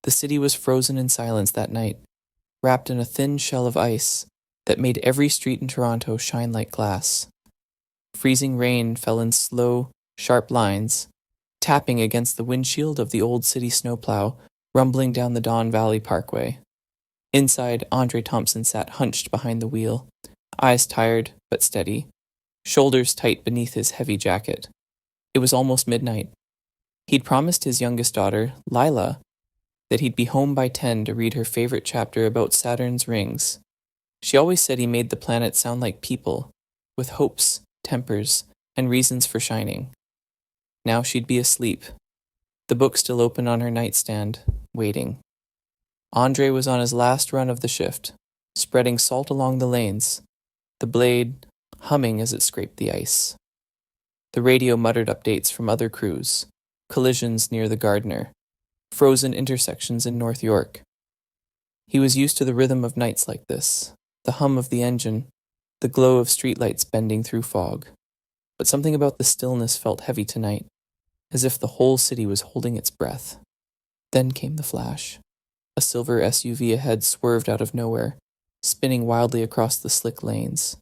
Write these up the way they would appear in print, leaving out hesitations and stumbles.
The city was frozen in silence that night, wrapped in a thin shell of ice that made every street in Toronto shine like glass. Freezing rain fell in slow, sharp lines, tapping against the windshield of the old city snowplow rumbling down the Don Valley Parkway. Inside, Andre Thompson sat hunched behind the wheel, eyes tired but steady, shoulders tight beneath his heavy jacket. It was almost midnight. He'd promised his youngest daughter, Lila, that he'd be home by 10 to read her favorite chapter about Saturn's rings. She always said he made the planet sound like people, with hopes, tempers, and reasons for shining. Now she'd be asleep, the book still open on her nightstand, waiting. Andre was on his last run of the shift, spreading salt along the lanes, the blade humming as it scraped the ice. The radio muttered updates from other crews, collisions near the Gardiner, frozen intersections in North York. He was used to the rhythm of nights like this, the hum of the engine, the glow of streetlights bending through fog. But something about the stillness felt heavy tonight, as if the whole city was holding its breath. Then came the flash. A silver SUV ahead swerved out of nowhere, spinning wildly across the slick lanes.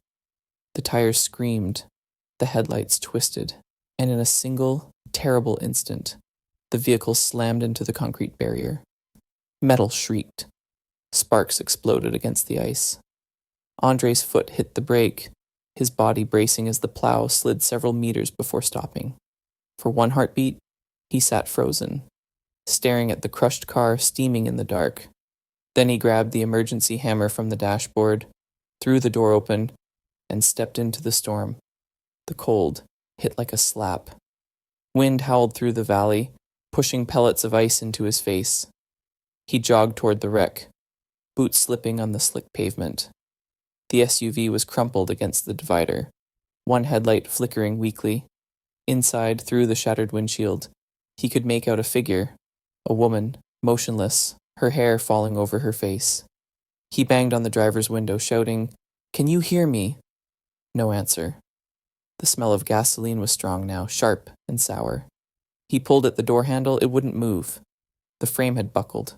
The tires screamed, the headlights twisted, and in a single, terrible instant, the vehicle slammed into the concrete barrier. Metal shrieked. Sparks exploded against the ice. Andre's foot hit the brake, his body bracing as the plow slid several meters before stopping. For one heartbeat, he sat frozen, staring at the crushed car steaming in the dark. Then he grabbed the emergency hammer from the dashboard, threw the door open, and stepped into the storm. The cold hit like a slap. Wind howled through the valley, pushing pellets of ice into his face. He jogged toward the wreck, boots slipping on the slick pavement. The SUV was crumpled against the divider, one headlight flickering weakly. Inside, through the shattered windshield, he could make out a figure, a woman, motionless, her hair falling over her face. He banged on the driver's window, shouting, "Can you hear me?" No answer. The smell of gasoline was strong now, sharp and sour. He pulled at the door handle, it wouldn't move. The frame had buckled.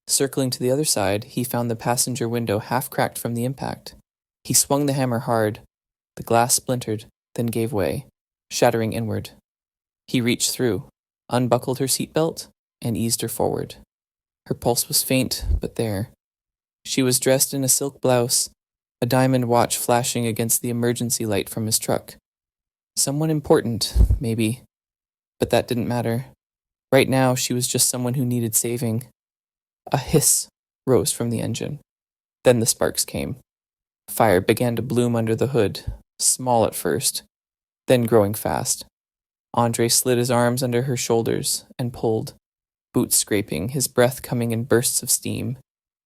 Circling to the other side, he found the passenger window half cracked from the impact. He swung the hammer hard. The glass splintered, then gave way, shattering inward. He reached through, unbuckled her seatbelt, and eased her forward. Her pulse was faint, but there. She was dressed in a silk blouse, a diamond watch flashing against the emergency light from his truck. Someone important, maybe. But that didn't matter. Right now, she was just someone who needed saving. A hiss rose from the engine. Then the sparks came. Fire began to bloom under the hood, small at first, then growing fast. Andre slid his arms under her shoulders and pulled, boots scraping, his breath coming in bursts of steam.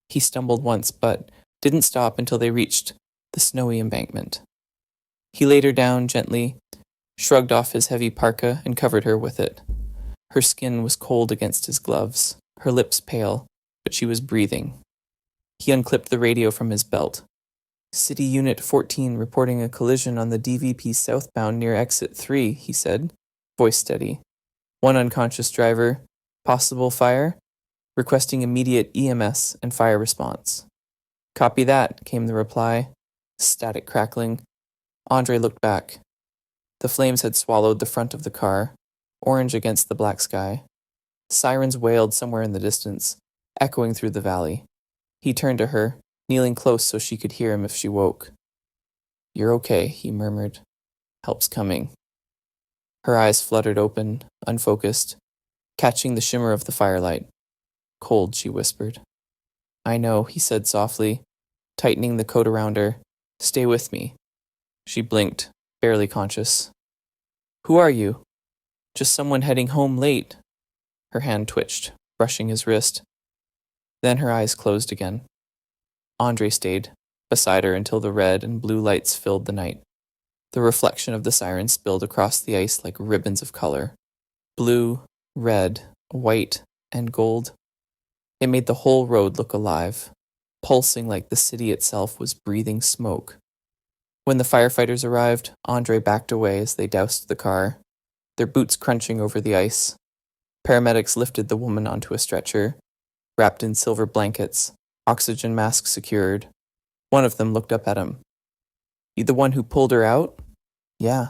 He stumbled once, but didn't stop until they reached the snowy embankment. He laid her down gently, shrugged off his heavy parka, and covered her with it. Her skin was cold against his gloves, her lips pale, but she was breathing. He unclipped the radio from his belt. "City Unit 14 reporting a collision on the DVP southbound near Exit 3, he said, voice steady. "One unconscious driver. Possible fire? Requesting immediate EMS and fire response." "Copy that," came the reply. Static crackling. Andre looked back. The flames had swallowed the front of the car, orange against the black sky. Sirens wailed somewhere in the distance, echoing through the valley. He turned to her, kneeling close so she could hear him if she woke. "You're okay," he murmured. "Help's coming." Her eyes fluttered open, unfocused, catching the shimmer of the firelight. "Cold," she whispered. "I know," he said softly, tightening the coat around her. "Stay with me." She blinked, barely conscious. "Who are you?" "Just someone heading home late." Her hand twitched, brushing his wrist. Then her eyes closed again. Andre stayed beside her until the red and blue lights filled the night. The reflection of the siren spilled across the ice like ribbons of color. Blue, red, white, and gold. It made the whole road look alive, pulsing like the city itself was breathing smoke. When the firefighters arrived, Andre backed away as they doused the car, their boots crunching over the ice. Paramedics lifted the woman onto a stretcher, wrapped in silver blankets, oxygen masks secured. One of them looked up at him. "You the one who pulled her out?" "Yeah."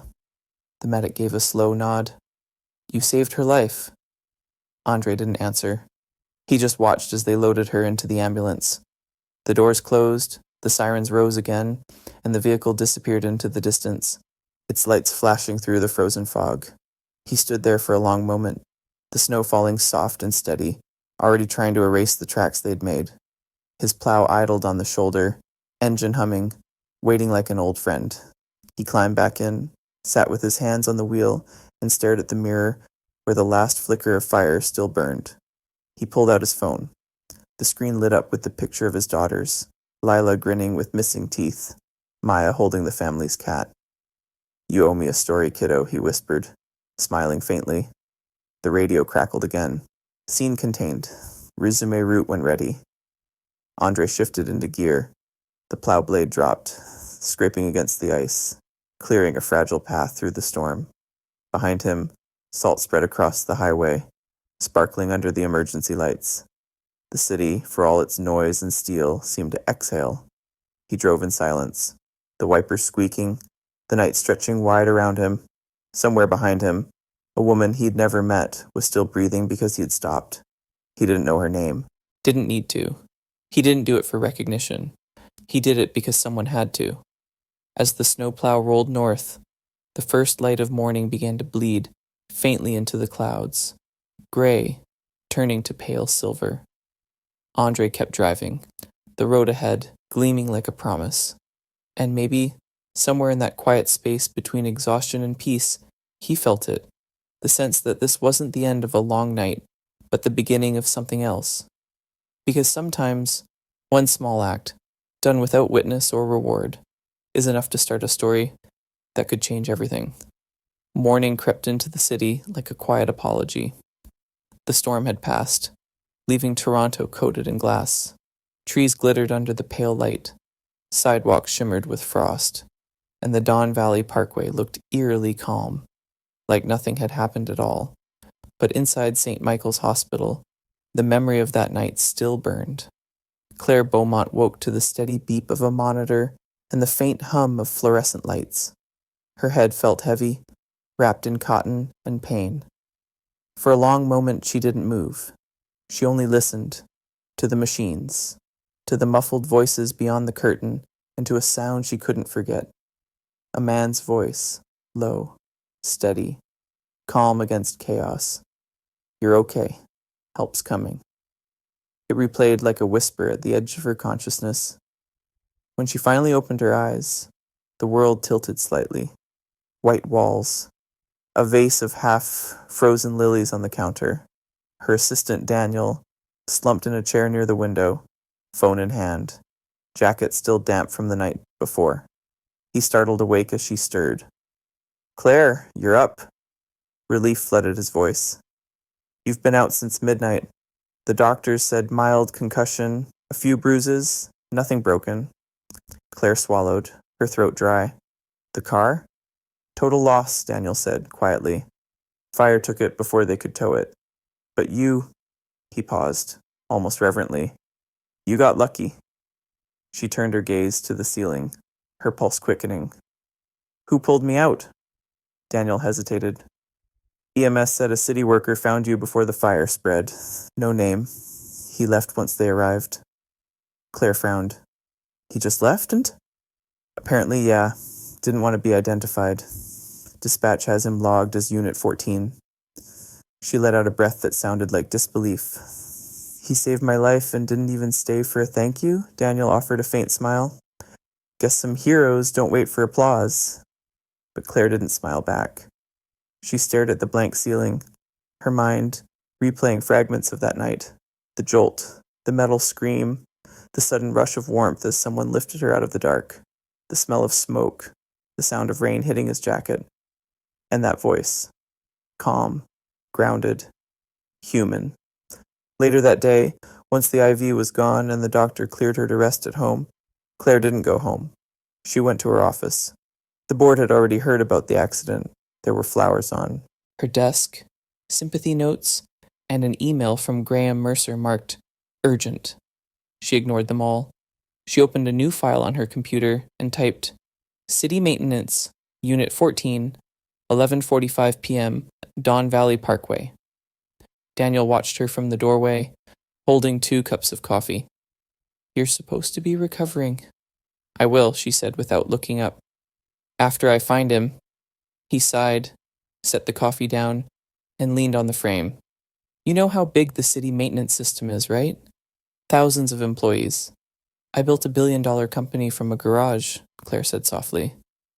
The medic gave a slow nod. "You saved her life." Andre didn't answer. He just watched as they loaded her into the ambulance. The doors closed, the sirens rose again, and the vehicle disappeared into the distance, its lights flashing through the frozen fog. He stood there for a long moment, the snow falling soft and steady, already trying to erase the tracks they'd made. His plow idled on the shoulder, engine humming, waiting like an old friend. He climbed back in, sat with his hands on the wheel, and stared at the mirror where the last flicker of fire still burned. He pulled out his phone. The screen lit up with the picture of his daughters, Lila grinning with missing teeth, Maya holding the family's cat. "You owe me a story, kiddo," he whispered, smiling faintly. The radio crackled again. Scene contained. Resume route when ready. Andre shifted into gear. The plow blade dropped, scraping against the ice, clearing a fragile path through the storm. Behind him, salt spread across the highway, sparkling under the emergency lights. The city, for all its noise and steel, seemed to exhale. He drove in silence, the wipers squeaking, the night stretching wide around him. Somewhere behind him, a woman he'd never met was still breathing because he had stopped. He didn't know her name. Didn't need to. He didn't do it for recognition. He did it because someone had to. As the snowplow rolled north, the first light of morning began to bleed faintly into the clouds, gray, turning to pale silver. Andre kept driving, the road ahead gleaming like a promise. And maybe, somewhere in that quiet space between exhaustion and peace, he felt it, the sense that this wasn't the end of a long night, but the beginning of something else. Because sometimes, one small act, done without witness or reward, is enough to start a story that could change everything. Morning crept into the city like a quiet apology. The storm had passed, leaving Toronto coated in glass. Trees glittered under the pale light, sidewalks shimmered with frost, and the Don Valley Parkway looked eerily calm, like nothing had happened at all. But inside St. Michael's Hospital, the memory of that night still burned. Claire Beaumont woke to the steady beep of a monitor and the faint hum of fluorescent lights. Her head felt heavy, wrapped in cotton and pain. For a long moment she didn't move. She only listened, to the machines, to the muffled voices beyond the curtain, and to a sound she couldn't forget. A man's voice, low, steady, calm against chaos. "You're okay. Help's coming." It replayed like a whisper at the edge of her consciousness. When she finally opened her eyes, the world tilted slightly. White walls, a vase of half-frozen lilies on the counter. Her assistant, Daniel, slumped in a chair near the window, phone in hand, jacket still damp from the night before. He startled awake as she stirred. "Claire, you're up." Relief flooded his voice. "You've been out since midnight. The doctors said mild concussion, a few bruises, nothing broken." Claire swallowed, her throat dry. "The car?" "Total loss," Daniel said, quietly. "Fire took it before they could tow it. But you," he paused, almost reverently, "you got lucky." She turned her gaze to the ceiling, her pulse quickening. "Who pulled me out?" Daniel hesitated. "EMS said a city worker found you before the fire spread. No name. He left once they arrived." Claire frowned. "He just left and?" "Apparently, yeah. Didn't want to be identified. Dispatch has him logged as Unit 14. She let out a breath that sounded like disbelief. "He saved my life and didn't even stay for a thank you?" Daniel offered a faint smile. "Guess some heroes don't wait for applause." But Claire didn't smile back. She stared at the blank ceiling, her mind replaying fragments of that night. The jolt, the metal scream, the sudden rush of warmth as someone lifted her out of the dark, the smell of smoke, the sound of rain hitting his jacket, and that voice, calm, grounded, human. Later that day, once the IV was gone and the doctor cleared her to rest at home, Claire didn't go home. She went to her office. The board had already heard about the accident. There were flowers on her desk, sympathy notes, and an email from Graham Mercer marked Urgent. She ignored them all. She opened a new file on her computer and typed, City Maintenance, Unit 14, 11:45 p.m., Don Valley Parkway. Daniel watched her from the doorway, holding 2 cups of coffee. You're supposed to be recovering. I will, she said without looking up. After I find him. He sighed, set the coffee down, and leaned on the frame. You know how big the city maintenance system is, right? Thousands of employees. I built $1 billion company from a garage, Claire said softly.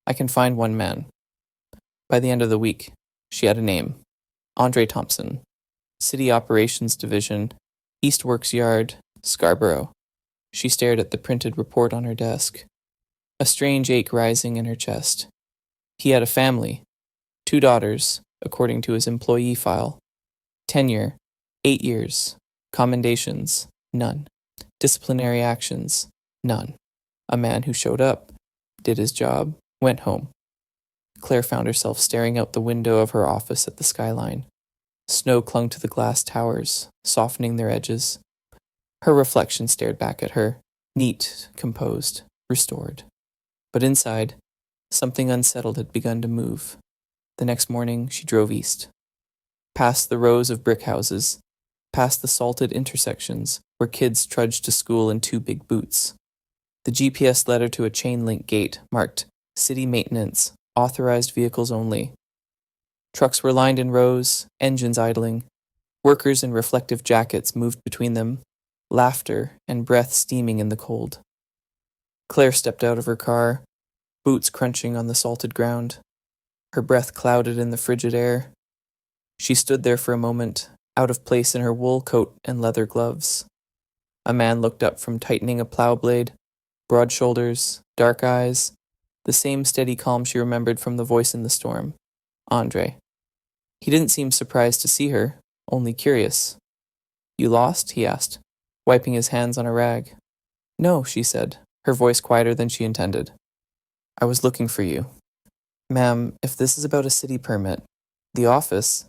I can find one man. By the end of the week, she had a name. Andre Thompson. City Operations Division, East Works Yard, Scarborough. She stared at the printed report on her desk. A strange ache rising in her chest. He had a family. 2 daughters, according to his employee file. Tenure, 8 years. Commendations, none. Disciplinary actions, none. A man who showed up, did his job, went home. Claire found herself staring out the window of her office at the skyline. Snow clung to the glass towers, softening their edges. Her reflection stared back at her, neat, composed, restored. But inside, something unsettled had begun to move. The next morning, she drove east. Past the rows of brick houses, past the salted intersections where kids trudged to school in 2 big boots. The GPS led her to a chain-link gate marked City Maintenance, Authorized Vehicles Only. Trucks were lined in rows, engines idling. Workers in reflective jackets moved between them, laughter and breath steaming in the cold. Claire stepped out of her car, boots crunching on the salted ground. Her breath clouded in the frigid air. She stood there for a moment, out of place in her wool coat and leather gloves. A man looked up from tightening a plow blade, broad shoulders, dark eyes, the same steady calm she remembered from the voice in the storm. Andre. He didn't seem surprised to see her, only curious. You lost? He asked, wiping his hands on a rag. No, she said, her voice quieter than she intended. I was looking for you. Ma'am, if this is about a city permit, the office...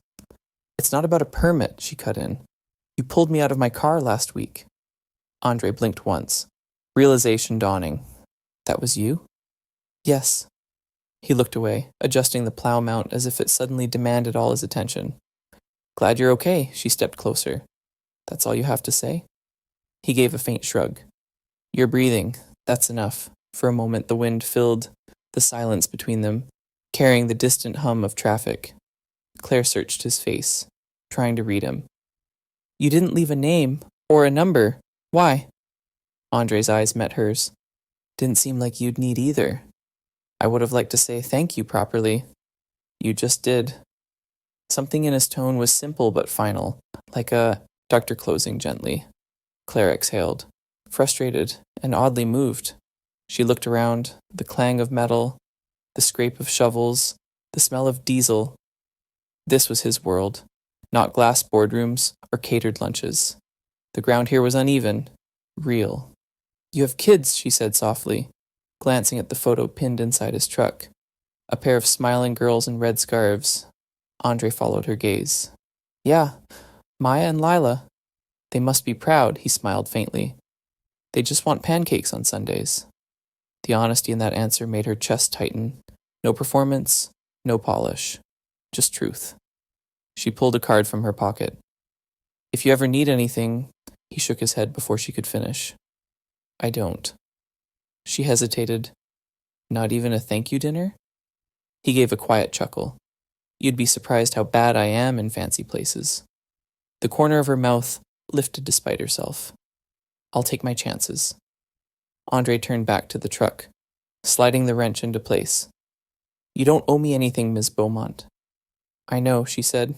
It's not about a permit, she cut in. You pulled me out of my car last week. Andre blinked once, realization dawning. That was you? Yes. He looked away, adjusting the plow mount as if it suddenly demanded all his attention. Glad you're okay, she stepped closer. That's all you have to say? He gave a faint shrug. You're breathing, that's enough. For a moment the wind filled the silence between them, carrying the distant hum of traffic. Claire searched his face, trying to read him. You didn't leave a name, or a number. Why? Andre's eyes met hers. Didn't seem like you'd need either. I would have liked to say thank you properly. You just did. Something in his tone was simple but final, like a doctor closing gently. Claire exhaled, frustrated and oddly moved. She looked around, the clang of metal, the scrape of shovels, the smell of diesel. This was his world, not glass boardrooms or catered lunches. The ground here was uneven, real. You have kids, she said softly, glancing at the photo pinned inside his truck. A pair of smiling girls in red scarves. Andre followed her gaze. Yeah, Maya and Lila. They must be proud, he smiled faintly. They just want pancakes on Sundays. The honesty in that answer made her chest tighten. No performance, no polish. Just truth. She pulled a card from her pocket. If you ever need anything, he shook his head before she could finish. I don't. She hesitated. Not even a thank you dinner? He gave a quiet chuckle. You'd be surprised how bad I am in fancy places. The corner of her mouth lifted despite herself. I'll take my chances. Andre turned back to the truck, sliding the wrench into place. You don't owe me anything, Ms. Beaumont. I know, she said,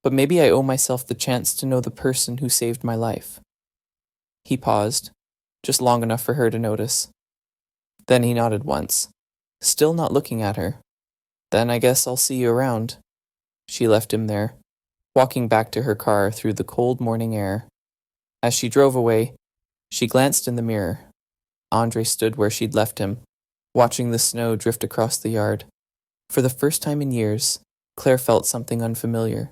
but maybe I owe myself the chance to know the person who saved my life. He paused, just long enough for her to notice. Then he nodded once, still not looking at her. Then I guess I'll see you around. She left him there, walking back to her car through the cold morning air. As she drove away, she glanced in the mirror. Andre stood where she'd left him, watching the snow drift across the yard. For the first time in years, Claire felt something unfamiliar,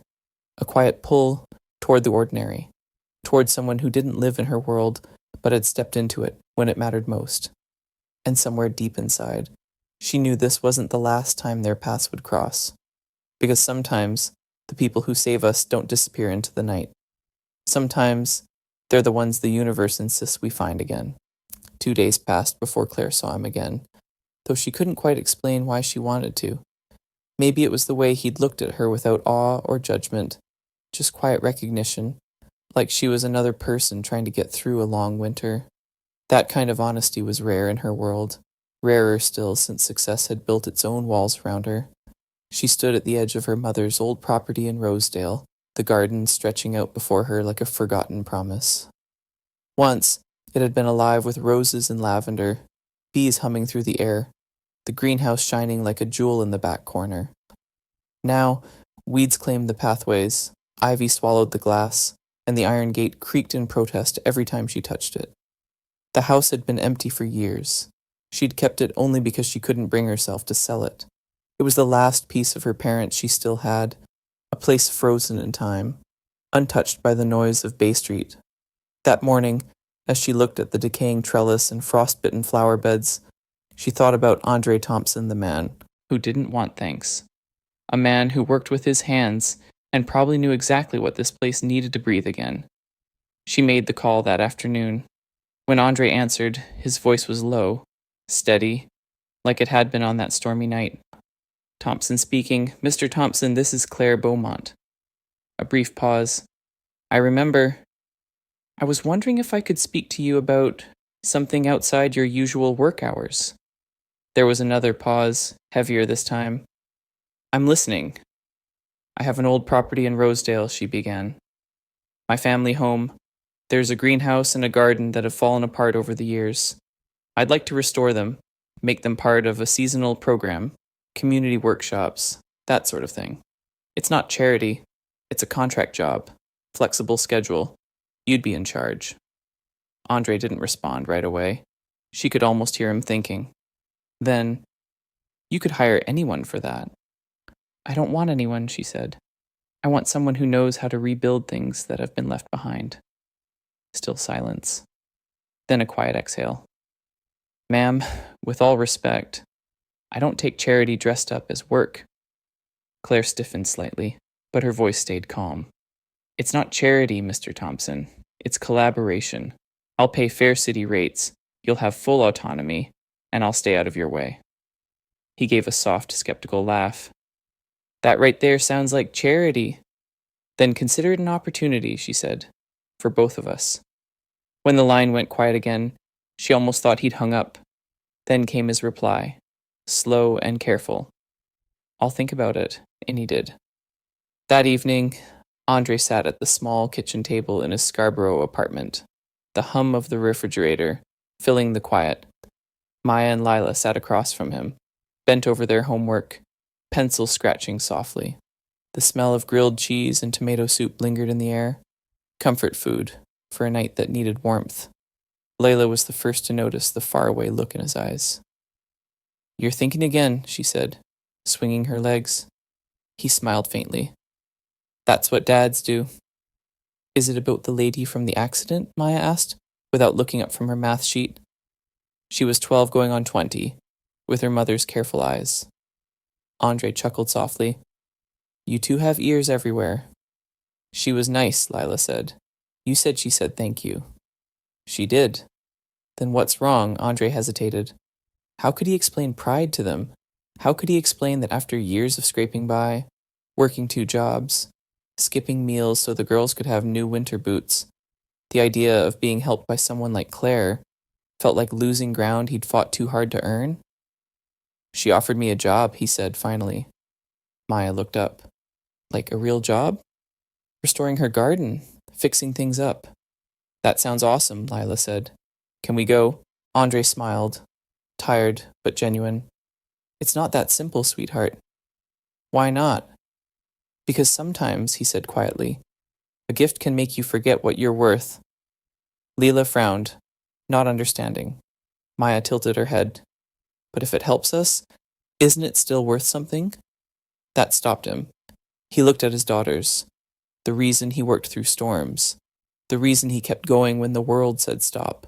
a quiet pull toward the ordinary. toward someone who didn't live in her world but had stepped into it when it mattered most. And somewhere deep inside, she knew this wasn't the last time their paths would cross. Because sometimes the people who save us don't disappear into the night. Sometimes they're the ones the universe insists we find again. 2 days passed before Claire saw him again, though she couldn't quite explain why she wanted to. Maybe it was the way he'd looked at her without awe or judgment, just quiet recognition, like she was another person trying to get through a long winter. That kind of honesty was rare in her world, rarer still since success had built its own walls around her. She stood at the edge of her mother's old property in Rosedale, the garden stretching out before her like a forgotten promise. Once, it had been alive with roses and lavender, bees humming through the air, the greenhouse shining like a jewel in the back corner. Now, weeds claimed the pathways, ivy swallowed the glass, and the iron gate creaked in protest every time she touched it. The house had been empty for years. She'd kept it only because she couldn't bring herself to sell it. It was the last piece of her parents she still had, a place frozen in time, untouched by the noise of Bay Street. That morning, as she looked at the decaying trellis and frost-bitten flower beds, she thought about Andre Thompson, the man who didn't want thanks. A man who worked with his hands and probably knew exactly what this place needed to breathe again. She made the call that afternoon. When Andre answered, his voice was low, steady, like it had been on that stormy night. Thompson speaking. Mr. Thompson, this is Claire Beaumont. A brief pause. I remember. I was wondering if I could speak to you about something outside your usual work hours. There was another pause, heavier this time. I'm listening. I have an old property in Rosedale, she began. My family home. There's a greenhouse and a garden that have fallen apart over the years. I'd like to restore them, make them part of a seasonal program, community workshops, that sort of thing. It's not charity. It's a contract job, flexible schedule. You'd be in charge. Andre didn't respond right away. She could almost hear him thinking. Then, you could hire anyone for that. I don't want anyone, she said. I want someone who knows how to rebuild things that have been left behind. Still silence. Then a quiet exhale. Ma'am, with all respect, I don't take charity dressed up as work. Claire stiffened slightly, but her voice stayed calm. It's not charity, Mr. Thompson. It's collaboration. I'll pay fair city rates, you'll have full autonomy, and I'll stay out of your way. He gave a soft, skeptical laugh. That right there sounds like charity. Then consider it an opportunity, she said, for both of us. When the line went quiet again, she almost thought he'd hung up. Then came his reply, slow and careful. I'll think about it, and he did. That evening, Andre sat at the small kitchen table in his Scarborough apartment, the hum of the refrigerator filling the quiet. Maya and Lila sat across from him, bent over their homework, pencils scratching softly. The smell of grilled cheese and tomato soup lingered in the air. Comfort food for a night that needed warmth. Layla was the first to notice the faraway look in his eyes. You're thinking again, she said, swinging her legs. He smiled faintly. That's what dads do. Is it about the lady from the accident? Maya asked, without looking up from her math sheet. She was 12 going on 20, with her mother's careful eyes. Andre chuckled softly. You two have ears everywhere. She was nice, Lila said. You said she said thank you. She did. Then what's wrong? Andre hesitated. How could he explain pride to them? How could he explain that after years of scraping by, working 2 jobs, skipping meals so the girls could have new winter boots, the idea of being helped by someone like Claire felt like losing ground he'd fought too hard to earn? She offered me a job, he said finally. Maya looked up. Like a real job? Restoring her garden, fixing things up. That sounds awesome, Lila said. Can we go? Andre smiled, tired but genuine. It's not that simple, sweetheart. Why not? Because sometimes, he said quietly, a gift can make you forget what you're worth. Leela frowned, not understanding. Maya tilted her head. But if it helps us, isn't it still worth something? That stopped him. He looked at his daughters. The reason he worked through storms. the reason he kept going when the world said stop.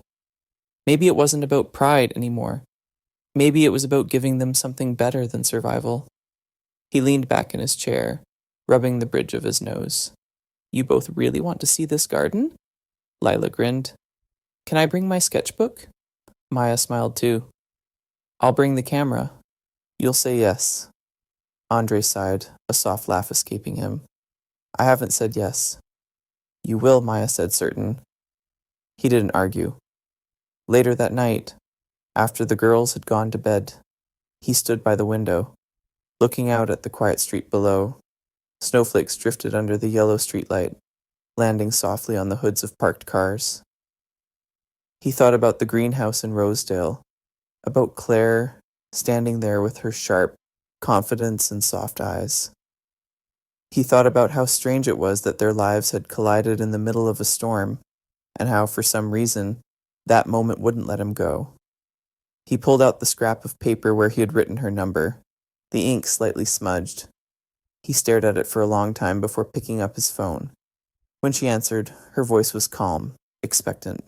Maybe it wasn't about pride anymore. Maybe it was about giving them something better than survival. He leaned back in his chair, rubbing the bridge of his nose. You both really want to see this garden? Lila grinned. Can I bring my sketchbook? Maya smiled too. I'll bring the camera. You'll say yes. Andre sighed, a soft laugh escaping him. I haven't said yes. You will, Maya said, certain. He didn't argue. Later that night, after the girls had gone to bed, he stood by the window, looking out at the quiet street below. Snowflakes drifted under the yellow streetlight, landing softly on the hoods of parked cars. He thought about the greenhouse in Rosedale, about Claire standing there with her sharp confidence and soft eyes. He thought about how strange it was that their lives had collided in the middle of a storm, and how, for some reason, that moment wouldn't let him go. He pulled out the scrap of paper where he had written her number, the ink slightly smudged. He stared at it for a long time before picking up his phone. When she answered, her voice was calm, expectant.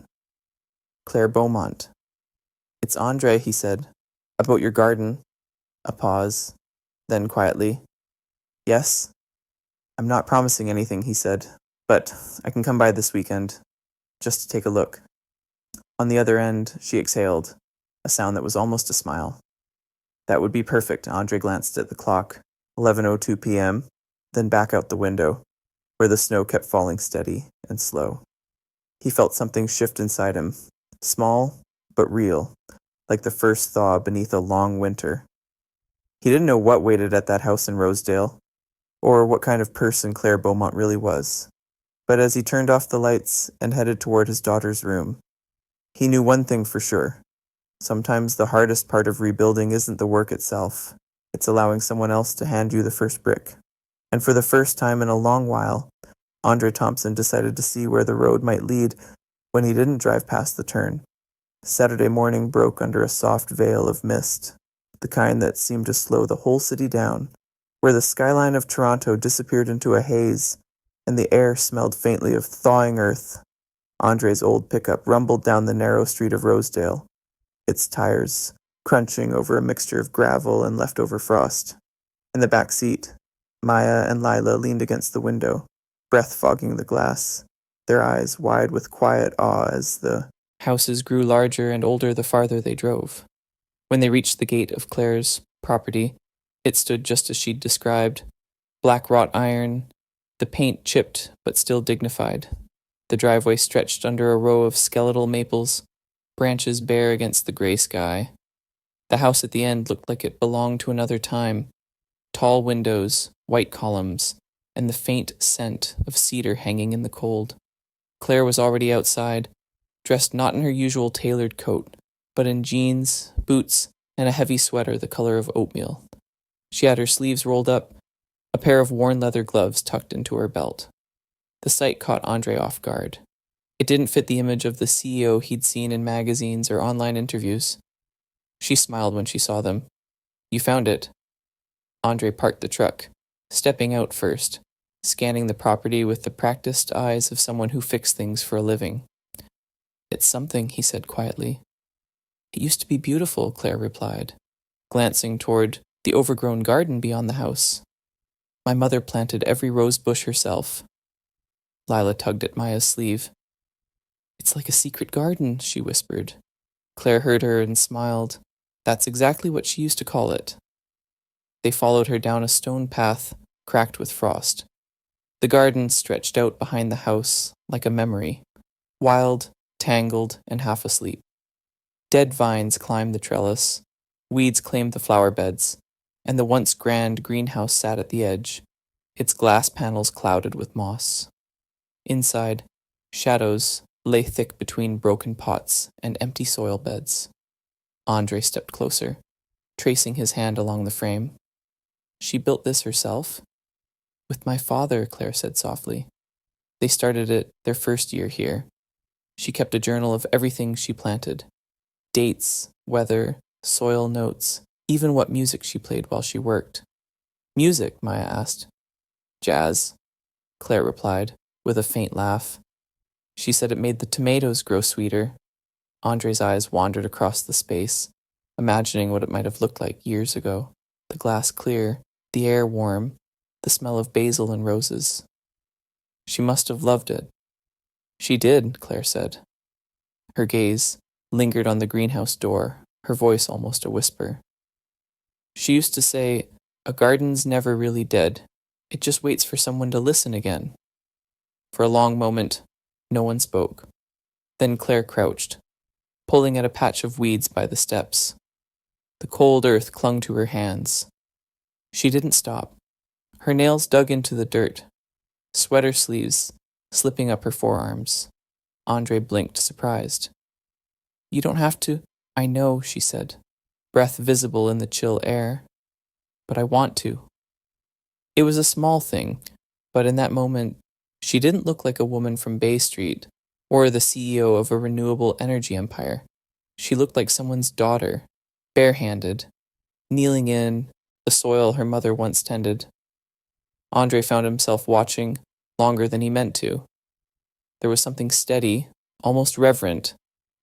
Claire Beaumont. It's Andre, he said. About your garden. A pause. Then quietly. Yes? I'm not promising anything, he said, but I can come by this weekend, just to take a look. On the other end, she exhaled, a sound that was almost a smile. That would be perfect, Andre glanced at the clock. 11:02 p.m., then back out the window, where the snow kept falling steady and slow. He felt something shift inside him, small but real, like the first thaw beneath a long winter. He didn't know what waited at that house in Rosedale, or what kind of person Claire Beaumont really was. But as he turned off the lights and headed toward his daughter's room, he knew one thing for sure. Sometimes the hardest part of rebuilding isn't the work itself. It's allowing someone else to hand you the first brick. And for the first time in a long while, Andre Thompson decided to see where the road might lead when he didn't drive past the turn. Saturday morning broke under a soft veil of mist, the kind that seemed to slow the whole city down, where the skyline of Toronto disappeared into a haze, and the air smelled faintly of thawing earth. Andre's old pickup rumbled down the narrow street of Rosedale, its tires crunching over a mixture of gravel and leftover frost. In the back seat, Maya and Lila leaned against the window, breath fogging the glass, their eyes wide with quiet awe as the houses grew larger and older the farther they drove. When they reached the gate of Claire's property, it stood just as she'd described, black wrought iron, the paint chipped but still dignified. The driveway stretched under a row of skeletal maples, branches bare against the gray sky. The house at the end looked like it belonged to another time. Tall windows, white columns, and the faint scent of cedar hanging in the cold. Claire was already outside, dressed not in her usual tailored coat, but in jeans, boots, and a heavy sweater the color of oatmeal. She had her sleeves rolled up, a pair of worn leather gloves tucked into her belt. The sight caught Andre off guard. It didn't fit the image of the CEO he'd seen in magazines or online interviews. She smiled when she saw them. You found it. Andre parked the truck, stepping out first, scanning the property with the practiced eyes of someone who fixed things for a living. It's something, he said quietly. It used to be beautiful, Claire replied, glancing toward the overgrown garden beyond the house. My mother planted every rose bush herself. Lila tugged at Maya's sleeve. It's like a secret garden, she whispered. Claire heard her and smiled. That's exactly what she used to call it. They followed her down a stone path cracked with frost. The garden stretched out behind the house like a memory, wild, tangled, and half asleep. Dead vines climbed the trellis, weeds claimed the flower beds, and the once grand greenhouse sat at the edge, its glass panels clouded with moss. Inside, shadows lay thick between broken pots and empty soil beds. Andre stepped closer, tracing his hand along the frame. She built this herself? With my father, Claire said softly. They started it their first year here. She kept a journal of everything she planted. Dates, weather, soil notes, even what music she played while she worked. Music, Maya asked. Jazz, Claire replied, with a faint laugh. She said it made the tomatoes grow sweeter. Andre's eyes wandered across the space, imagining what it might have looked like years ago. The glass clear, the air warm, the smell of basil and roses. She must have loved it. She did, Claire said. Her gaze lingered on the greenhouse door, her voice almost a whisper. She used to say, "A garden's never really dead. It just waits for someone to listen again." For a long moment, no one spoke. Then Claire crouched, pulling at a patch of weeds by the steps. The cold earth clung to her hands. She didn't stop. Her nails dug into the dirt, sweater sleeves slipping up her forearms. Andre blinked, surprised. "You don't have to." "I know," she said, breath visible in the chill air. "But I want to." It was a small thing, but in that moment, she didn't look like a woman from Bay Street or the CEO of a renewable energy empire. She looked like someone's daughter, barehanded, kneeling in the soil her mother once tended. Andre found himself watching longer than he meant to. There was something steady, almost reverent,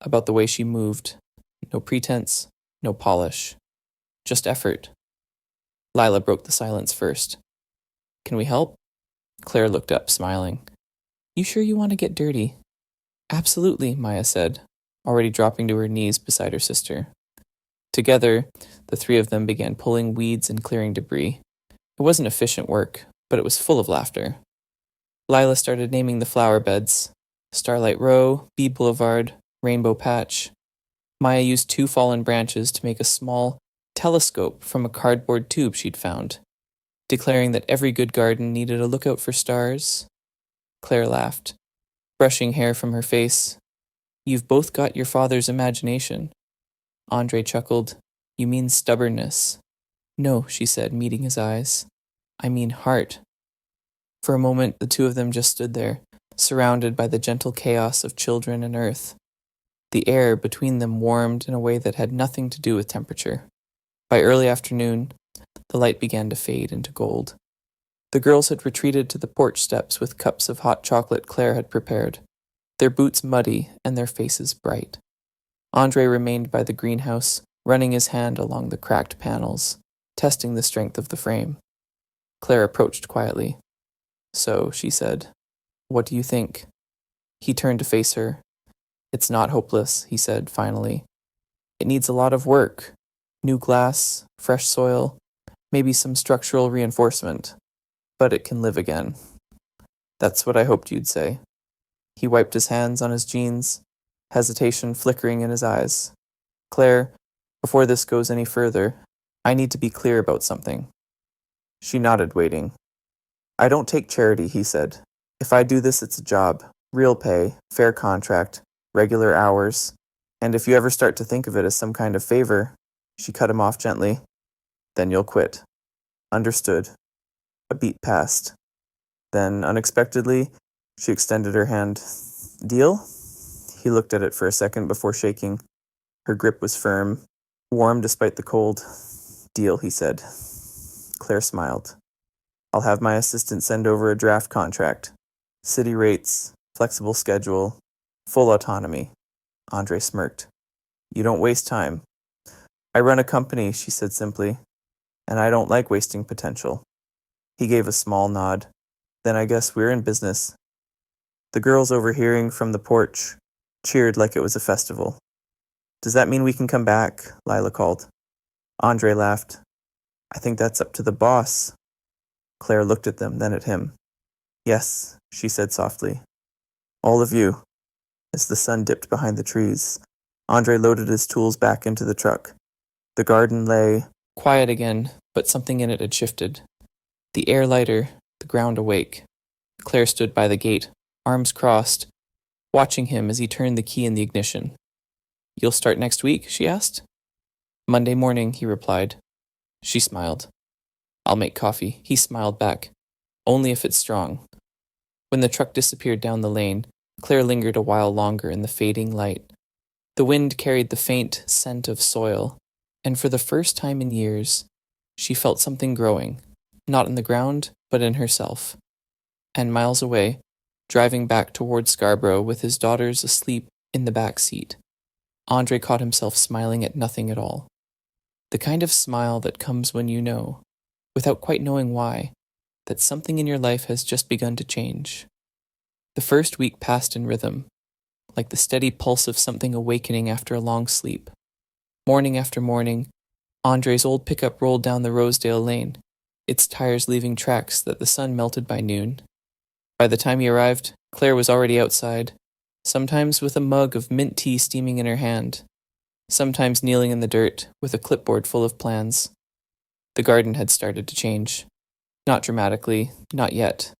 about the way she moved. No pretense, no polish. Just effort. Lila broke the silence first. "Can we help?" Claire looked up, smiling. "You sure you want to get dirty?" "Absolutely," Maya said, already dropping to her knees beside her sister. Together, the three of them began pulling weeds and clearing debris. It wasn't efficient work, but it was full of laughter. Lila started naming the flower beds: Starlight Row, Bee Boulevard, Rainbow Patch. Maya used 2 fallen branches to make a small telescope from a cardboard tube she'd found, declaring that every good garden needed a lookout for stars. Claire laughed, brushing hair from her face. "You've both got your father's imagination." Andre chuckled. "You mean stubbornness." "No," she said, meeting his eyes. "I mean heart." For a moment, the two of them just stood there, surrounded by the gentle chaos of children and earth. The air between them warmed in a way that had nothing to do with temperature. By early afternoon, the light began to fade into gold. The girls had retreated to the porch steps with cups of hot chocolate Claire had prepared, their boots muddy and their faces bright. Andre remained by the greenhouse, running his hand along the cracked panels, testing the strength of the frame. Claire approached quietly. "So," she said, "what do you think?" He turned to face her. "It's not hopeless," he said finally. "It needs a lot of work. New glass, fresh soil, maybe some structural reinforcement. But it can live again." "That's what I hoped you'd say." He wiped his hands on his jeans, hesitation flickering in his eyes. "Claire, before this goes any further, I need to be clear about something." She nodded, waiting. "I don't take charity," he said. "If I do this, it's a job. Real pay, fair contract, regular hours. And if you ever start to think of it as some kind of favor," she cut him off gently, "then you'll quit." "Understood." A beat passed. Then, unexpectedly, she extended her hand. "Deal?" He looked at it for a second before shaking. Her grip was firm, warm despite the cold. "Deal," he said. Claire smiled. "I'll have my assistant send over a draft contract. City rates, flexible schedule, full autonomy." Andre smirked. "You don't waste time." "I run a company," she said simply, "and I don't like wasting potential." He gave a small nod. "Then I guess we're in business." The girls, overhearing from the porch, cheered like it was a festival. "Does that mean we can come back?" Lila called. Andre laughed. "I think that's up to the boss." Claire looked at them, then at him. "Yes," she said softly. "All of you." As the sun dipped behind the trees, Andre loaded his tools back into the truck. The garden lay quiet again, but something in it had shifted. The air lighter, the ground awake. Claire stood by the gate, arms crossed, watching him as he turned the key in the ignition. "You'll start next week?" she asked. "Monday morning," he replied. She smiled. "I'll make coffee." He smiled back. "Only if it's strong." When the truck disappeared down the lane, Claire lingered a while longer in the fading light. The wind carried the faint scent of soil, and for the first time in years, she felt something growing, not in the ground, but in herself. And miles away, Driving back toward Scarborough with his daughters asleep in the back seat, Andre caught himself smiling at nothing at all. The kind of smile that comes when you know, without quite knowing why, that something in your life has just begun to change. The first week passed in rhythm, like the steady pulse of something awakening after a long sleep. Morning after morning, Andre's old pickup rolled down the Rosedale lane, its tires leaving tracks that the sun melted by noon. By the time he arrived, Claire was already outside, sometimes with a mug of mint tea steaming in her hand, sometimes kneeling in the dirt with a clipboard full of plans. The garden had started to change. Not dramatically, not yet,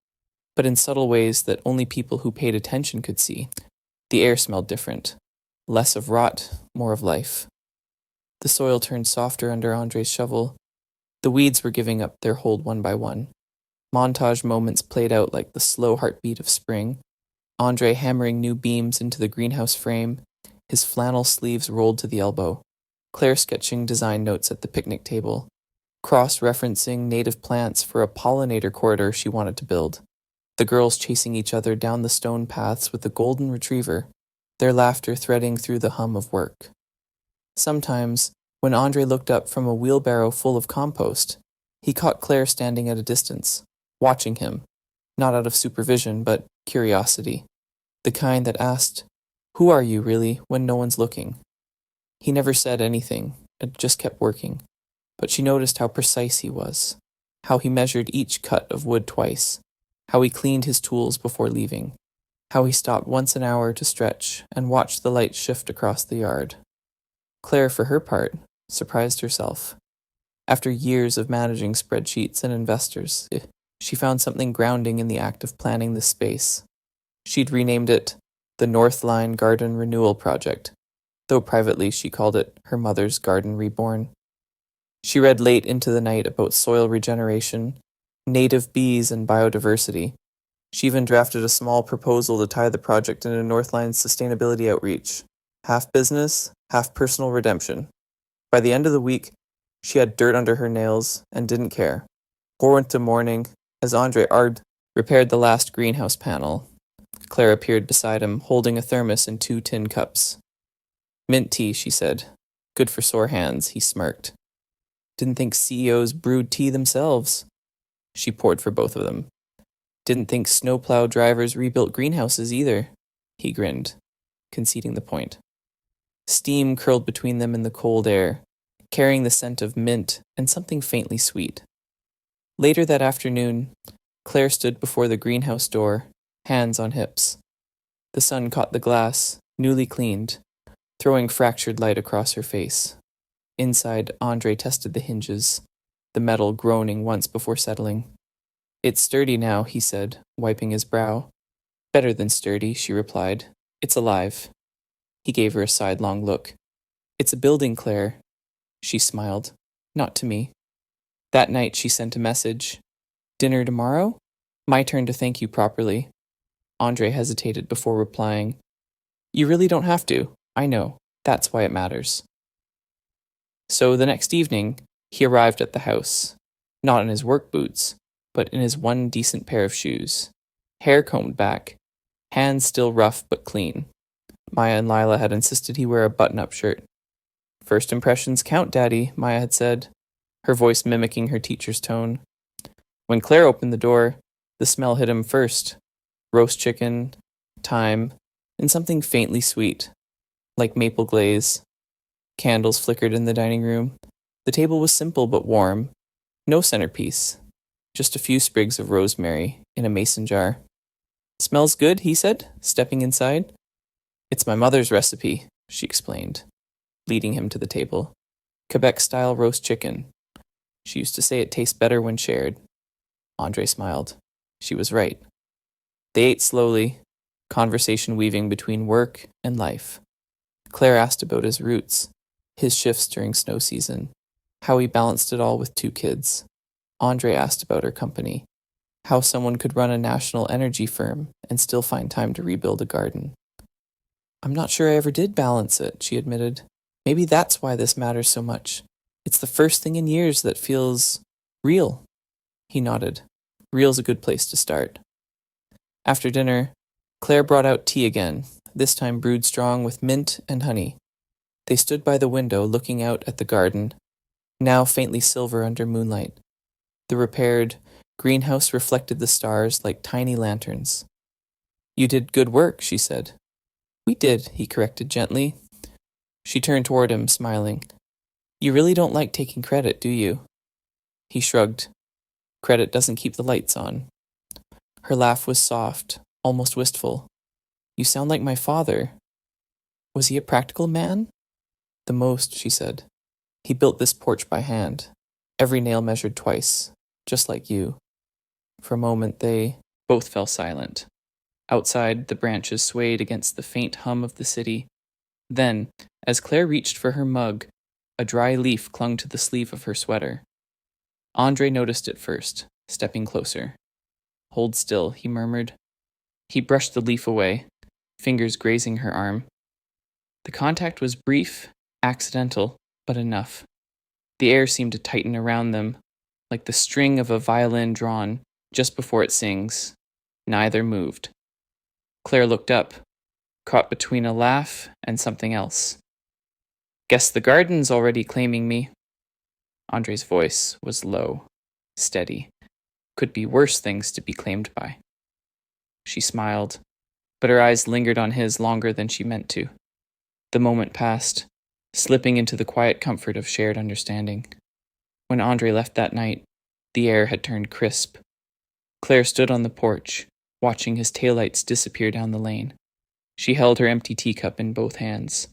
but in subtle ways that only people who paid attention could see. The air smelled different. Less of rot, more of life. The soil turned softer under Andre's shovel. The weeds were giving up their hold one by one. Montage moments played out like the slow heartbeat of spring. Andre hammering new beams into the greenhouse frame, his flannel sleeves rolled to the elbow. Claire sketching design notes at the picnic table, cross-referencing native plants for a pollinator corridor she wanted to build. The girls chasing each other down the stone paths with a golden retriever, their laughter threading through the hum of work. Sometimes, when Andre looked up from a wheelbarrow full of compost, he caught Claire standing at a distance, watching him, not out of supervision, but curiosity, the kind that asked, "Who are you, really, when no one's looking?" He never said anything, it just kept working, but she noticed how precise he was, how he measured each cut of wood twice, how he cleaned his tools before leaving, how he stopped once an hour to stretch and watched the light shift across the yard. Claire, for her part, surprised herself. After years of managing spreadsheets and investors, she found something grounding in the act of planning this space. She'd renamed it the North Line Garden Renewal Project, though privately she called it her mother's garden reborn. She read late into the night about soil regeneration, native bees, and biodiversity. She even drafted a small proposal to tie the project into Northline's sustainability outreach, half business, half personal redemption. By the end of the week, she had dirt under her nails and didn't care. Or into morning, as Andre Ard repaired the last greenhouse panel. Claire appeared beside him, holding a thermos and 2 tin cups. "Mint tea," she said. "Good for sore hands," he smirked. "Didn't think CEOs brewed tea themselves." She poured for both of them. "Didn't think snowplow drivers rebuilt greenhouses either." He grinned, conceding the point. Steam curled between them in the cold air, carrying the scent of mint and something faintly sweet. Later that afternoon, Claire stood before the greenhouse door, hands on hips. The sun caught the glass, newly cleaned, throwing fractured light across her face. Inside, Andre tested the hinges, the metal groaning once before settling. "It's sturdy now," he said, wiping his brow. "Better than sturdy," she replied. "It's alive." He gave her a sidelong look. "It's a building, Claire." She smiled. "Not to me." That night she sent a message. "Dinner tomorrow? My turn to thank you properly." Andre hesitated before replying. "You really don't have to. I know. That's why it matters." So the next evening, he arrived at the house, not in his work boots, but in his one decent pair of shoes. Hair combed back, hands still rough but clean. Maya and Lila had insisted he wear a button-up shirt. "First impressions count, Daddy," Maya had said, her voice mimicking her teacher's tone. When Claire opened the door, the smell hit him first. Roast chicken, thyme, and something faintly sweet, like maple glaze. Candles flickered in the dining room. The table was simple but warm. No centerpiece. Just a few sprigs of rosemary in a mason jar. "Smells good," he said, stepping inside. "It's my mother's recipe," she explained, leading him to the table. "Quebec-style roast chicken. She used to say it tastes better when shared." Andre smiled. She was right. They ate slowly, conversation weaving between work and life. Claire asked about his roots, his shifts during snow season, how he balanced it all with 2 kids. Andre asked about her company, how someone could run a national energy firm and still find time to rebuild a garden. "I'm not sure I ever did balance it," she admitted. "Maybe that's why this matters so much. It's the first thing in years that feels real." He nodded. Real's a good place to start. After dinner, Claire brought out tea again, this time brewed strong with mint and honey. They stood by the window looking out at the garden, now faintly silver under moonlight. The repaired greenhouse reflected the stars like tiny lanterns. "You did good work," she said. "We did," he corrected gently. She turned toward him, smiling. "You really don't like taking credit, do you?" He shrugged. "Credit doesn't keep the lights on." Her laugh was soft, almost wistful. "You sound like my father." "Was he a practical man?" "The most," she said. "He built this porch by hand, every nail measured twice, just like you." For a moment they both fell silent. Outside, the branches swayed against the faint hum of the city. Then, as Claire reached for her mug, a dry leaf clung to the sleeve of her sweater. Andre noticed it first, stepping closer. "Hold still," he murmured. He brushed the leaf away, fingers grazing her arm. The contact was brief, accidental, but enough. The air seemed to tighten around them, like the string of a violin drawn just before it sings. Neither moved. Claire looked up, caught between a laugh and something else. "Guess the garden's already claiming me." Andre's voice was low, steady. Could be worse things to be claimed by. She smiled, but her eyes lingered on his longer than she meant to. The moment passed, slipping into the quiet comfort of shared understanding. When Andre left that night, the air had turned crisp. Claire stood on the porch, watching his taillights disappear down the lane. She held her empty teacup in both hands,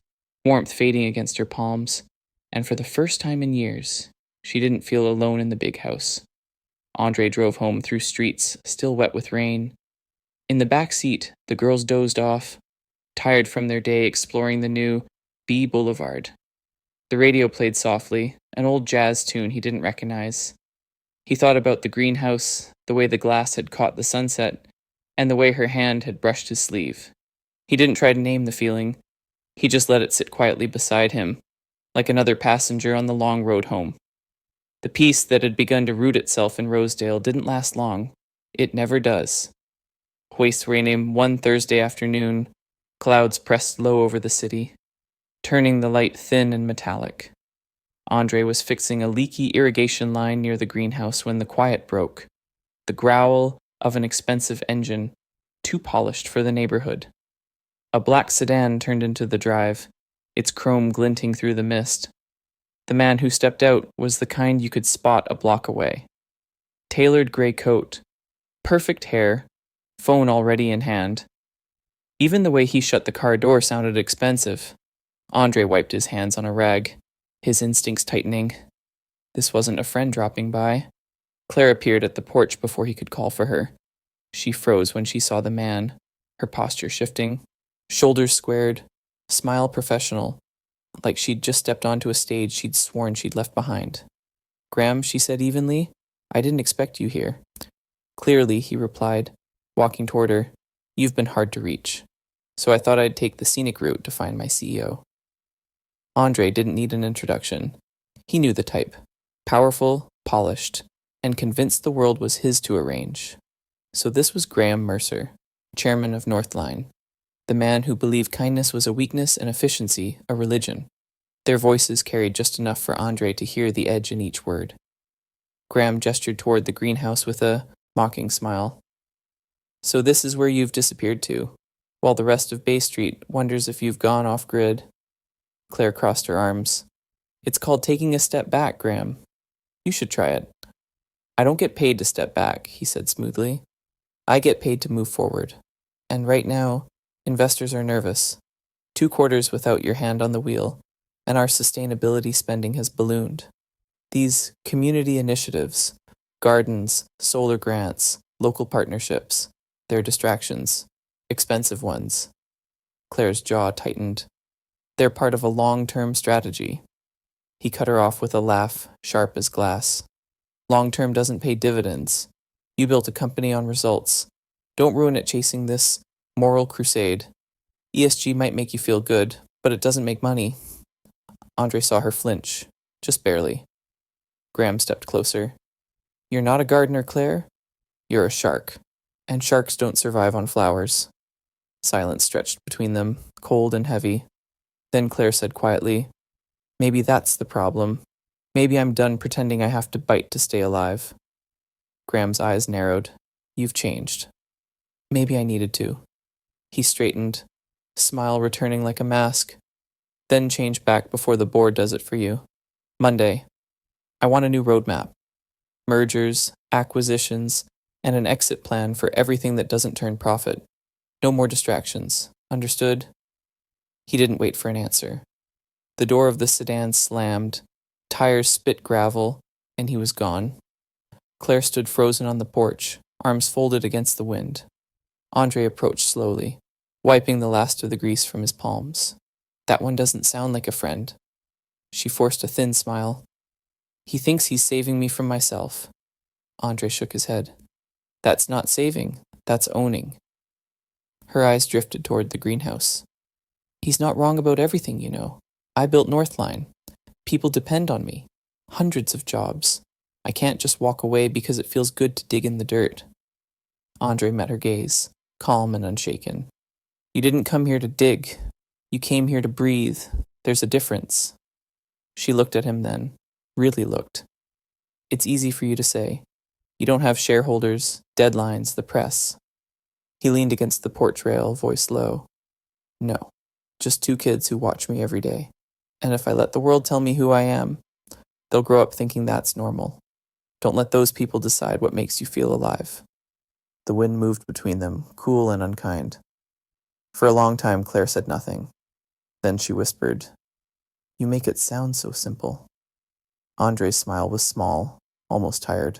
warmth fading against her palms, and for the first time in years, she didn't feel alone in the big house. Andre drove home through streets still wet with rain. In the back seat, the girls dozed off, tired from their day exploring the new B Boulevard. The radio played softly, an old jazz tune he didn't recognize. He thought about the greenhouse, the way the glass had caught the sunset, and the way her hand had brushed his sleeve. He didn't try to name the feeling. He just let it sit quietly beside him, like another passenger on the long road home. The peace that had begun to root itself in Rosedale didn't last long. It never does. Waste raining one Thursday afternoon, clouds pressed low over the city, turning the light thin and metallic. Andre was fixing a leaky irrigation line near the greenhouse when the quiet broke. The growl of an expensive engine, too polished for the neighborhood. A black sedan turned into the drive, its chrome glinting through the mist. The man who stepped out was the kind you could spot a block away. Tailored gray coat, perfect hair, phone already in hand. Even the way he shut the car door sounded expensive. Andre wiped his hands on a rag, his instincts tightening. This wasn't a friend dropping by. Claire appeared at the porch before he could call for her. She froze when she saw the man, her posture shifting, shoulders squared, smile professional, like she'd just stepped onto a stage she'd sworn she'd left behind. "Graham," she said evenly, "I didn't expect you here." "Clearly," he replied, walking toward her, "you've been hard to reach. So I thought I'd take the scenic route to find my CEO." Andre didn't need an introduction. He knew the type. Powerful, polished, and convinced the world was his to arrange. So this was Graham Mercer, chairman of Northline, the man who believed kindness was a weakness and efficiency a religion. Their voices carried just enough for Andre to hear the edge in each word. Graham gestured toward the greenhouse with a mocking smile. "So this is where you've disappeared to, while the rest of Bay Street wonders if you've gone off-grid." Claire crossed her arms. "It's called taking a step back, Graham. You should try it." "I don't get paid to step back," he said smoothly. "I get paid to move forward. And right now, investors are nervous. 2 quarters without your hand on the wheel, and our sustainability spending has ballooned. These community initiatives, gardens, solar grants, local partnerships, they're distractions, expensive ones." Claire's jaw tightened. "They're part of a long-term strategy." He cut her off with a laugh, sharp as glass. "Long-term doesn't pay dividends. You built a company on results. Don't ruin it chasing this moral crusade. ESG might make you feel good, but it doesn't make money." Andre saw her flinch, just barely. Graham stepped closer. "You're not a gardener, Claire. You're a shark. And sharks don't survive on flowers." Silence stretched between them, cold and heavy. Then Claire said quietly, "Maybe that's the problem. Maybe I'm done pretending I have to bite to stay alive." Graham's eyes narrowed. "You've changed." "Maybe I needed to." He straightened, smile returning like a mask. "Then change back before the board does it for you. Monday. I want a new roadmap. Mergers, acquisitions, and an exit plan for everything that doesn't turn profit. No more distractions. Understood?" He didn't wait for an answer. The door of the sedan slammed, tires spit gravel, and he was gone. Claire stood frozen on the porch, arms folded against the wind. Andre approached slowly, wiping the last of the grease from his palms. "That one doesn't sound like a friend." She forced a thin smile. "He thinks he's saving me from myself." Andre shook his head. "That's not saving, that's owning." Her eyes drifted toward the greenhouse. "He's not wrong about everything, you know. I built Northline. People depend on me. Hundreds of jobs. I can't just walk away because it feels good to dig in the dirt." Andre met her gaze, calm and unshaken. "You didn't come here to dig. You came here to breathe. There's a difference." She looked at him then, really looked. "It's easy for you to say. You don't have shareholders, deadlines, the press." He leaned against the porch rail, voice low. "No, just two kids who watch me every day. And if I let the world tell me who I am, they'll grow up thinking that's normal. Don't let those people decide what makes you feel alive." The wind moved between them, cool and unkind. For a long time, Claire said nothing. Then she whispered, "You make it sound so simple." Andre's smile was small, almost tired.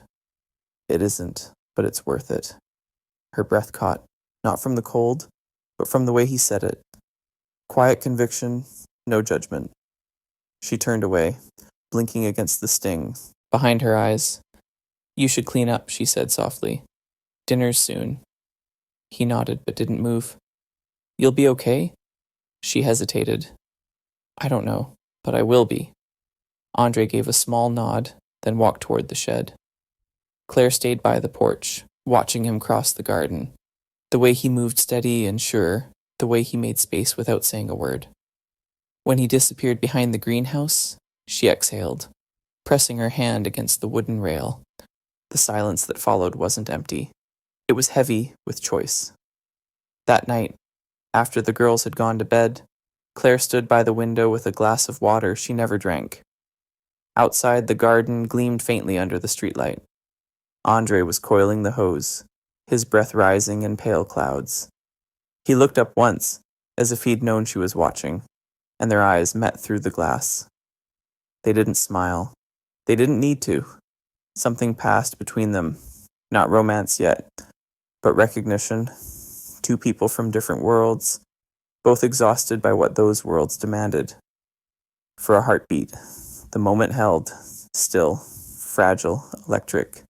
"It isn't, but it's worth it." Her breath caught, not from the cold, but from the way he said it. Quiet conviction, no judgment. She turned away, blinking against the sting behind her eyes. "You should clean up," she said softly. "Dinner's soon." He nodded but didn't move. "You'll be okay?" She hesitated. "I don't know, but I will be." Andre gave a small nod, then walked toward the shed. Claire stayed by the porch, watching him cross the garden. The way he moved steady and sure, the way he made space without saying a word. When he disappeared behind the greenhouse, she exhaled, pressing her hand against the wooden rail. The silence that followed wasn't empty. It was heavy with choice. That night, after the girls had gone to bed, Claire stood by the window with a glass of water she never drank. Outside, the garden gleamed faintly under the streetlight. Andre was coiling the hose, his breath rising in pale clouds. He looked up once, as if he'd known she was watching, and their eyes met through the glass. They didn't smile. They didn't need to. Something passed between them. Not romance yet, but recognition. Two people from different worlds, both exhausted by what those worlds demanded. For a heartbeat, the moment held, still, fragile, electric.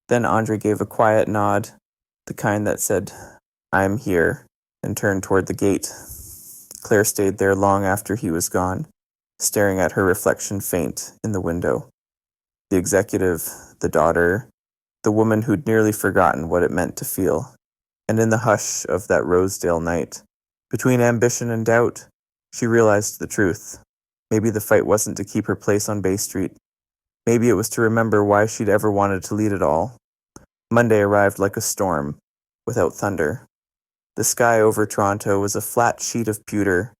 Then Andre gave a quiet nod, the kind that said, "I'm here," and turned toward the gate. Claire stayed there long after he was gone, staring at her reflection faint in the window. The executive, the daughter, the woman who'd nearly forgotten what it meant to feel. And in the hush of that Rosedale night, between ambition and doubt, she realized the truth. Maybe the fight wasn't to keep her place on Bay Street. Maybe it was to remember why she'd ever wanted to lead it all. Monday arrived like a storm, without thunder. The sky over Toronto was a flat sheet of pewter,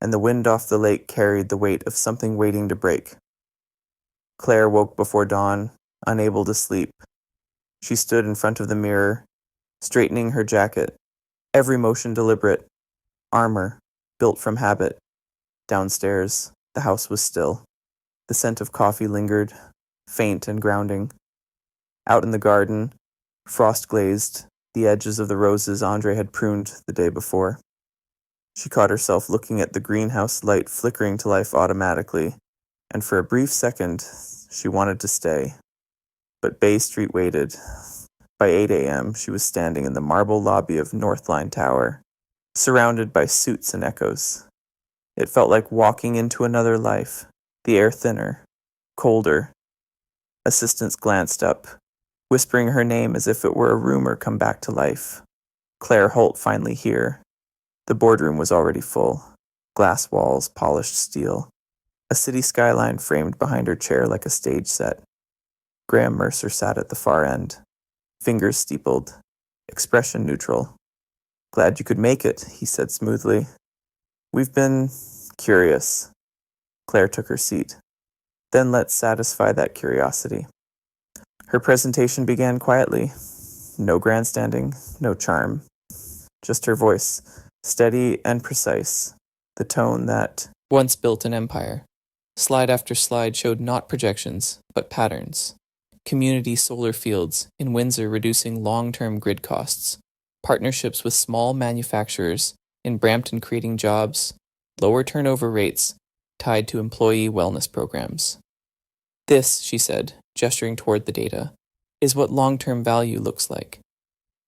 and the wind off the lake carried the weight of something waiting to break. Claire woke before dawn, unable to sleep. She stood in front of the mirror, straightening her jacket, every motion deliberate, armor, built from habit. Downstairs, the house was still. The scent of coffee lingered, faint and grounding. Out in the garden, frost glazed, the edges of the roses Andre had pruned the day before. She caught herself looking at the greenhouse light flickering to life automatically, and for a brief second, she wanted to stay. But Bay Street waited. By 8 a.m., she was standing in the marble lobby of Northline Tower, surrounded by suits and echoes. It felt like walking into another life, the air thinner, colder. Assistants glanced up, whispering her name as if it were a rumor come back to life. Claire Holt finally here, The boardroom was already full. Glass walls, polished steel. A city skyline framed behind her chair like a stage set. Graham Mercer sat at the far end, fingers steepled, expression neutral. "Glad you could make it," he said smoothly. "We've been curious." Claire took her seat. "Then let's satisfy that curiosity." Her presentation began quietly. No grandstanding, no charm. Just her voice, steady and precise. The tone that once built an empire. Slide after slide showed not projections, but patterns. Community solar fields in Windsor reducing long-term grid costs. Partnerships with small manufacturers in Brampton creating jobs. Lower turnover rates tied to employee wellness programs. "This," she said, gesturing toward the data, "is what long-term value looks like.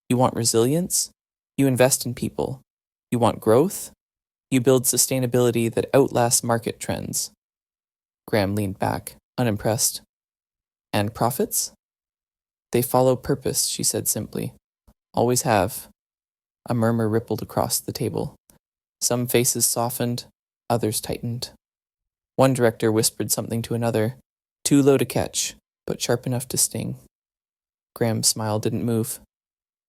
You want resilience? You invest in people. You want growth? You build sustainability that outlasts market trends." Graham leaned back, unimpressed. "And profits?" "They follow purpose," she said simply. "Always have." A murmur rippled across the table. Some faces softened, others tightened. One director whispered something to another, too low to catch, but sharp enough to sting. Graham's smile didn't move.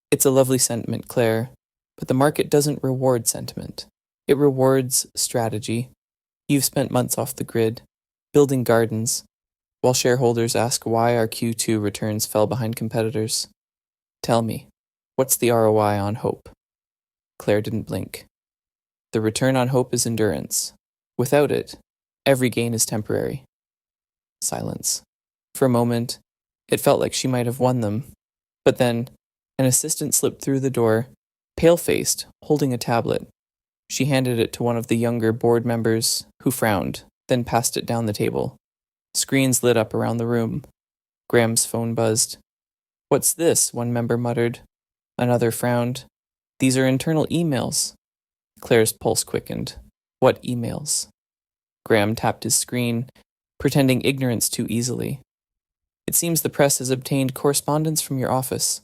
"It's a lovely sentiment, Claire, but the market doesn't reward sentiment. It rewards strategy. You've spent months off the grid, building gardens, while shareholders ask why our Q2 returns fell behind competitors. Tell me, what's the ROI on hope?" Claire didn't blink. "The return on hope is endurance. Without it, every gain is temporary." Silence. For a moment, it felt like she might have won them. But then, an assistant slipped through the door, pale-faced, holding a tablet. She handed it to one of the younger board members, who frowned, then passed it down the table. Screens lit up around the room. Graham's phone buzzed. "What's this?" one member muttered. Another frowned. "These are internal emails." Claire's pulse quickened. "What emails?" Graham tapped his screen, pretending ignorance too easily. "It seems the press has obtained correspondence from your office.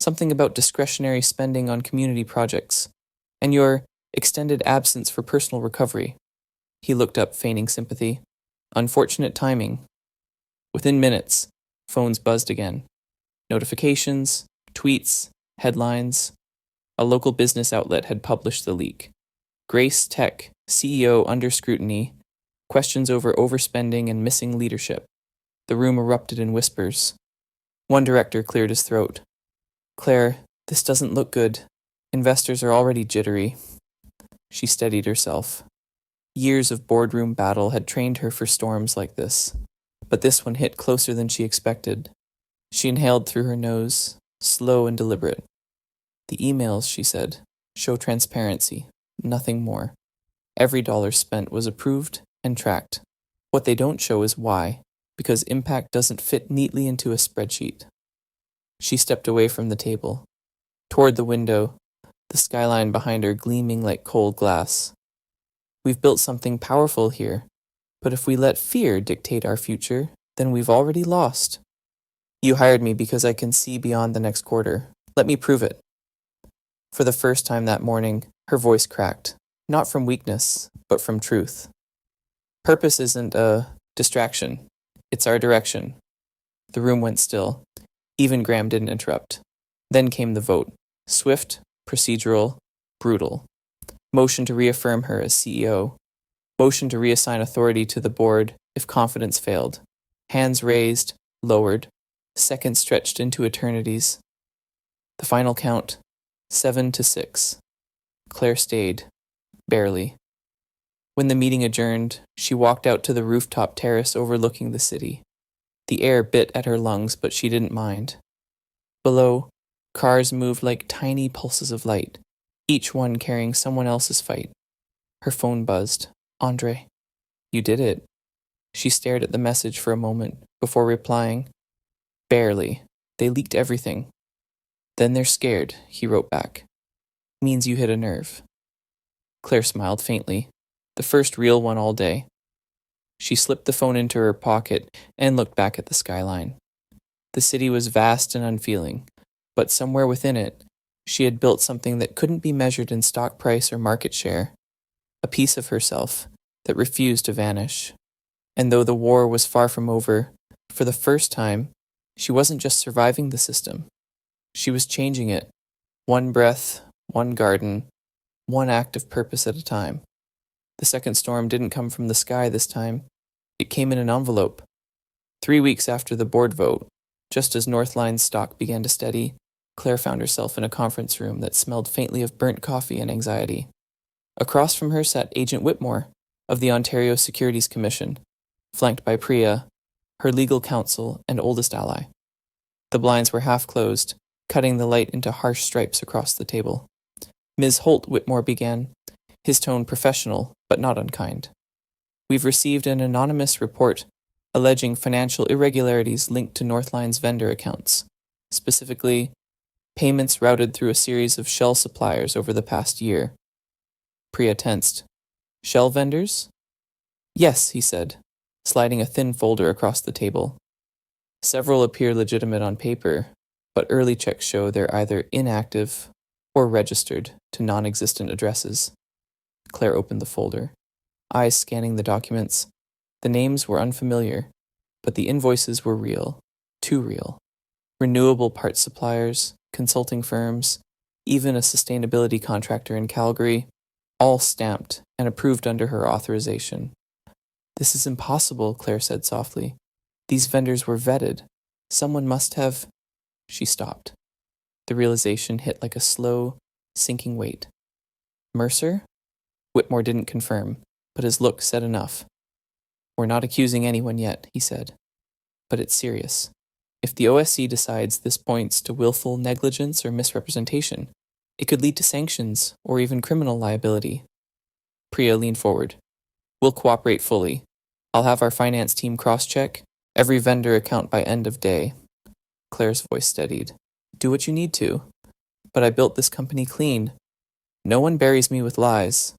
Something about discretionary spending on community projects, and your extended absence for personal recovery." He looked up, feigning sympathy. "Unfortunate timing." Within minutes, phones buzzed again. Notifications, tweets, headlines. A local business outlet had published the leak. Grace Tech, CEO under scrutiny. Questions over overspending and missing leadership. The room erupted in whispers. One director cleared his throat. "Claire, this doesn't look good. Investors are already jittery." She steadied herself. Years of boardroom battle had trained her for storms like this, but this one hit closer than she expected. She inhaled through her nose, slow and deliberate. "The emails," she said, "show transparency, nothing more. Every dollar spent was approved and tracked. What they don't show is why, because impact doesn't fit neatly into a spreadsheet." She stepped away from the table, toward the window, the skyline behind her gleaming like cold glass. "We've built something powerful here, but if we let fear dictate our future, then we've already lost. You hired me because I can see beyond the next quarter. Let me prove it." For the first time that morning, her voice cracked, not from weakness, but from truth. "Purpose isn't a distraction. It's our direction." The room went still. Even Graham didn't interrupt. Then came the vote. Swift, procedural, brutal. Motion to reaffirm her as CEO. Motion to reassign authority to the board if confidence failed. Hands raised, lowered. Seconds stretched into eternities. The final count, 7-6. Claire stayed. Barely. When the meeting adjourned, she walked out to the rooftop terrace overlooking the city. The air bit at her lungs, but she didn't mind. Below, cars moved like tiny pulses of light, each one carrying someone else's fight. Her phone buzzed. "Andre, you did it." She stared at the message for a moment before replying. "Barely. They leaked everything." "Then they're scared," he wrote back. "Means you hit a nerve." Claire smiled faintly, the first real one all day. She slipped the phone into her pocket and looked back at the skyline. The city was vast and unfeeling, but somewhere within it, She had built something that couldn't be measured in stock price or market share, a piece of herself that refused to vanish. And though the war was far from over, for the first time, she wasn't just surviving the system. She was changing it, one breath, one garden, one act of purpose at a time. The second storm didn't come from the sky this time. It came in an envelope. 3 weeks after the board vote, just as Northline's stock began to steady, Claire found herself in a conference room that smelled faintly of burnt coffee and anxiety. Across from her sat Agent Whitmore of the Ontario Securities Commission, flanked by Priya, her legal counsel and oldest ally. The blinds were half closed, cutting the light into harsh stripes across the table. Ms. Holt, Whitmore began, his tone professional but not unkind. We've received an anonymous report alleging financial irregularities linked to Northline's vendor accounts, specifically payments routed through a series of shell suppliers over the past year. Priya tensed. Shell vendors? Yes, he said, sliding a thin folder across the table. Several appear legitimate on paper, but early checks show they're either inactive or registered to non-existent addresses. Claire opened the folder, eyes scanning the documents. The names were unfamiliar, but the invoices were real, too real. Renewable parts suppliers, consulting firms, even a sustainability contractor in Calgary, all stamped and approved under her authorization. This is impossible, Claire said softly. These vendors were vetted. Someone must have... She stopped. The realization hit like a slow, sinking weight. Mercer? Whitmore didn't confirm, but his look said enough. We're not accusing anyone yet, he said. But it's serious. If the OSC decides this points to willful negligence or misrepresentation, it could lead to sanctions or even criminal liability. Priya leaned forward. We'll cooperate fully. I'll have our finance team cross-check every vendor account by end of day. Claire's voice steadied. Do what you need to. But I built this company clean. No one buries me with lies.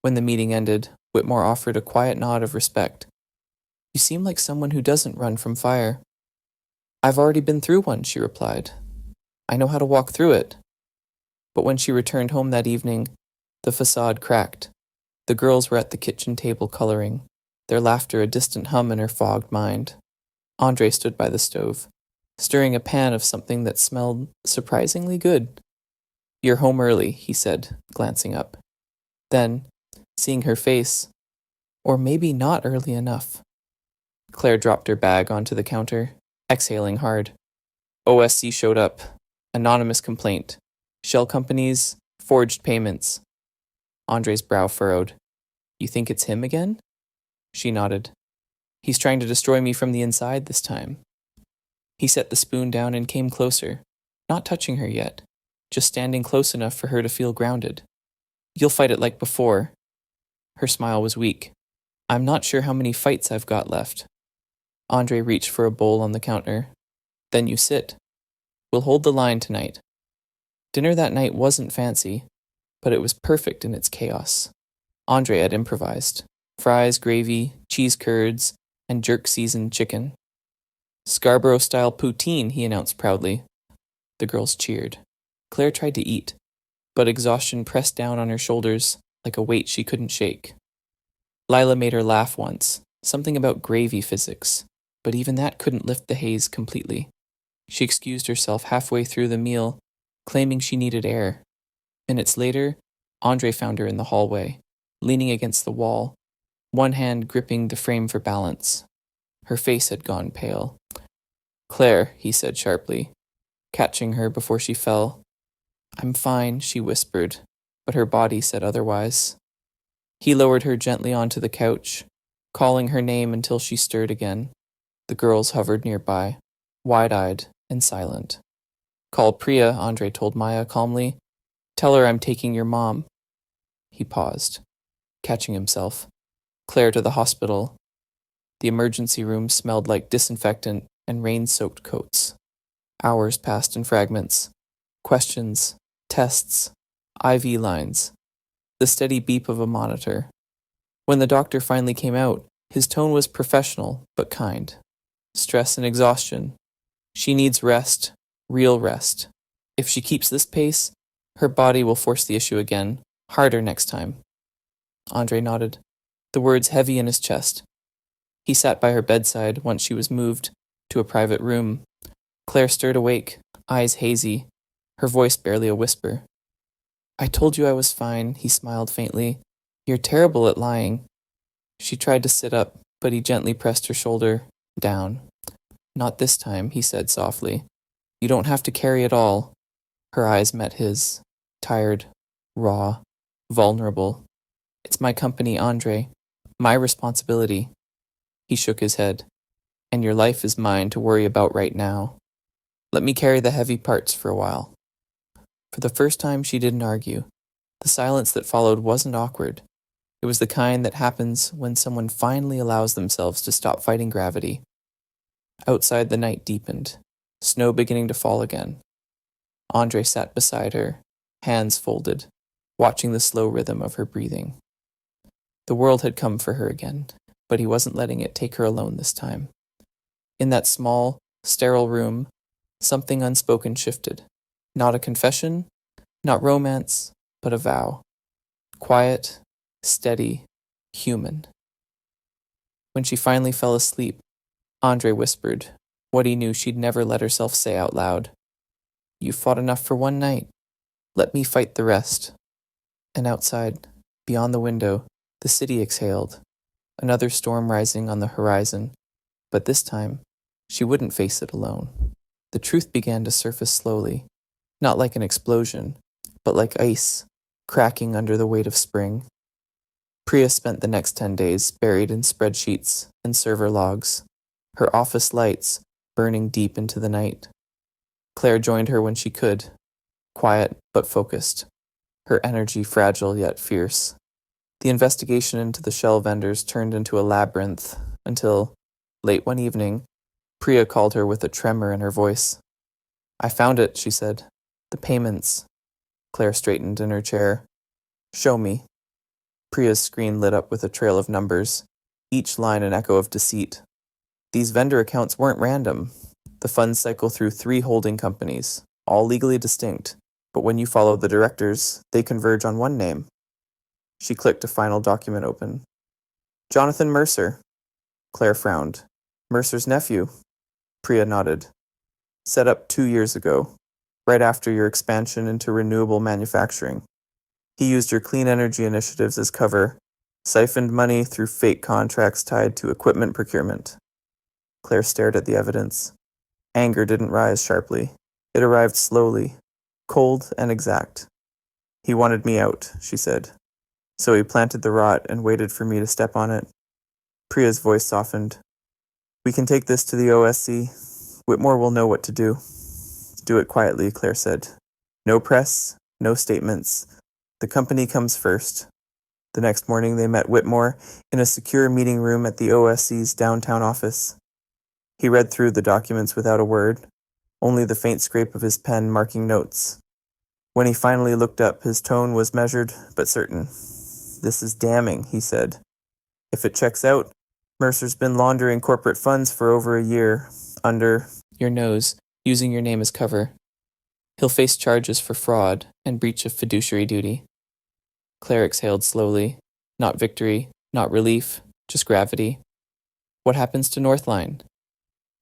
When the meeting ended, Whitmore offered a quiet nod of respect. You seem like someone who doesn't run from fire. I've already been through one, she replied. I know how to walk through it. But when she returned home that evening, the facade cracked. The girls were at the kitchen table coloring, their laughter a distant hum in her fogged mind. Andre stood by the stove, stirring a pan of something that smelled surprisingly good. You're home early, he said, glancing up. Then, seeing her face, or maybe not early enough. Claire dropped her bag onto the counter, exhaling hard. OSC showed up. Anonymous complaint. Shell companies, forged payments. Andre's brow furrowed. You think it's him again? She nodded. He's trying to destroy me from the inside this time. He set the spoon down and came closer, not touching her yet, just standing close enough for her to feel grounded. You'll fight it like before. Her smile was weak. I'm not sure how many fights I've got left. Andre reached for a bowl on the counter. Then you sit. We'll hold the line tonight. Dinner that night wasn't fancy, but it was perfect in its chaos. Andre had improvised. Fries, gravy, cheese curds, and jerk-seasoned chicken. Scarborough-style poutine, he announced proudly. The girls cheered. Claire tried to eat, but exhaustion pressed down on her shoulders like a weight she couldn't shake. Lila made her laugh once, something about gravy physics, but even that couldn't lift the haze completely. She excused herself halfway through the meal, claiming she needed air. Minutes later, Andre found her in the hallway, leaning against the wall, one hand gripping the frame for balance. Her face had gone pale. Claire, he said sharply, catching her before she fell. I'm fine, she whispered, but her body said otherwise. He lowered her gently onto the couch, calling her name until she stirred again. The girls hovered nearby, wide-eyed and silent. Call Priya, Andre told Maya calmly. Tell her I'm taking your mom. He paused, catching himself. Claire to the hospital. The emergency room smelled like disinfectant and rain-soaked coats. Hours passed in fragments. Questions, tests, IV lines. The steady beep of a monitor. When the doctor finally came out, his tone was professional but kind. Stress and exhaustion. She needs rest, real rest. If she keeps this pace, her body will force the issue again, harder next time. Andre nodded, the words heavy in his chest. He sat by her bedside once she was moved to a private room. Claire stirred awake, eyes hazy, her voice barely a whisper. I told you I was fine, he smiled faintly. You're terrible at lying. She tried to sit up, but he gently pressed her shoulder down. Not this time, he said softly. You don't have to carry it all. Her eyes met his, tired, raw, vulnerable. It's my company, Andre. My responsibility. He shook his head. And your life is mine to worry about right now. Let me carry the heavy parts for a while. For the first time, she didn't argue. The silence that followed wasn't awkward. It was the kind that happens when someone finally allows themselves to stop fighting gravity. Outside, the night deepened, snow beginning to fall again. Andre sat beside her, hands folded, watching the slow rhythm of her breathing. The world had come for her again, but he wasn't letting it take her alone this time. In that small, sterile room, something unspoken shifted. Not a confession, not romance, but a vow. Quiet, steady, human. When she finally fell asleep, Andre whispered what he knew she'd never let herself say out loud. You fought enough for one night. Let me fight the rest. And outside, beyond the window, the city exhaled. Another storm rising on the horizon. But this time, she wouldn't face it alone. The truth began to surface slowly, not like an explosion, but like ice, cracking under the weight of spring. Priya spent the next 10 days buried in spreadsheets and server logs, her office lights burning deep into the night. Claire joined her when she could, quiet but focused, her energy fragile yet fierce. The investigation into the shell vendors turned into a labyrinth until, late one evening, Priya called her with a tremor in her voice. I found it, she said. The payments. Claire straightened in her chair. Show me. Priya's screen lit up with a trail of numbers, each line an echo of deceit. These vendor accounts weren't random. The funds cycle through 3 holding companies, all legally distinct, but when you follow the directors, they converge on one name. She clicked a final document open. Jonathan Mercer. Claire frowned. Mercer's nephew. Priya nodded. Set up 2 years ago, right after your expansion into renewable manufacturing. He used your clean energy initiatives as cover, siphoned money through fake contracts tied to equipment procurement. Claire stared at the evidence. Anger didn't rise sharply. It arrived slowly, cold and exact. He wanted me out, she said. So he planted the rot and waited for me to step on it. Priya's voice softened. We can take this to the OSC. Whitmore will know what to do. Do it quietly, Claire said. No press, no statements. The company comes first. The next morning they met Whitmore in a secure meeting room at the OSC's downtown office. He read through the documents without a word, only the faint scrape of his pen marking notes. When he finally looked up, his tone was measured but certain. This is damning, he said. If it checks out, Mercer's been laundering corporate funds for over a year, under your nose, using your name as cover. He'll face charges for fraud and breach of fiduciary duty. Claire exhaled slowly. Not victory, not relief, just gravity. What happens to Northline?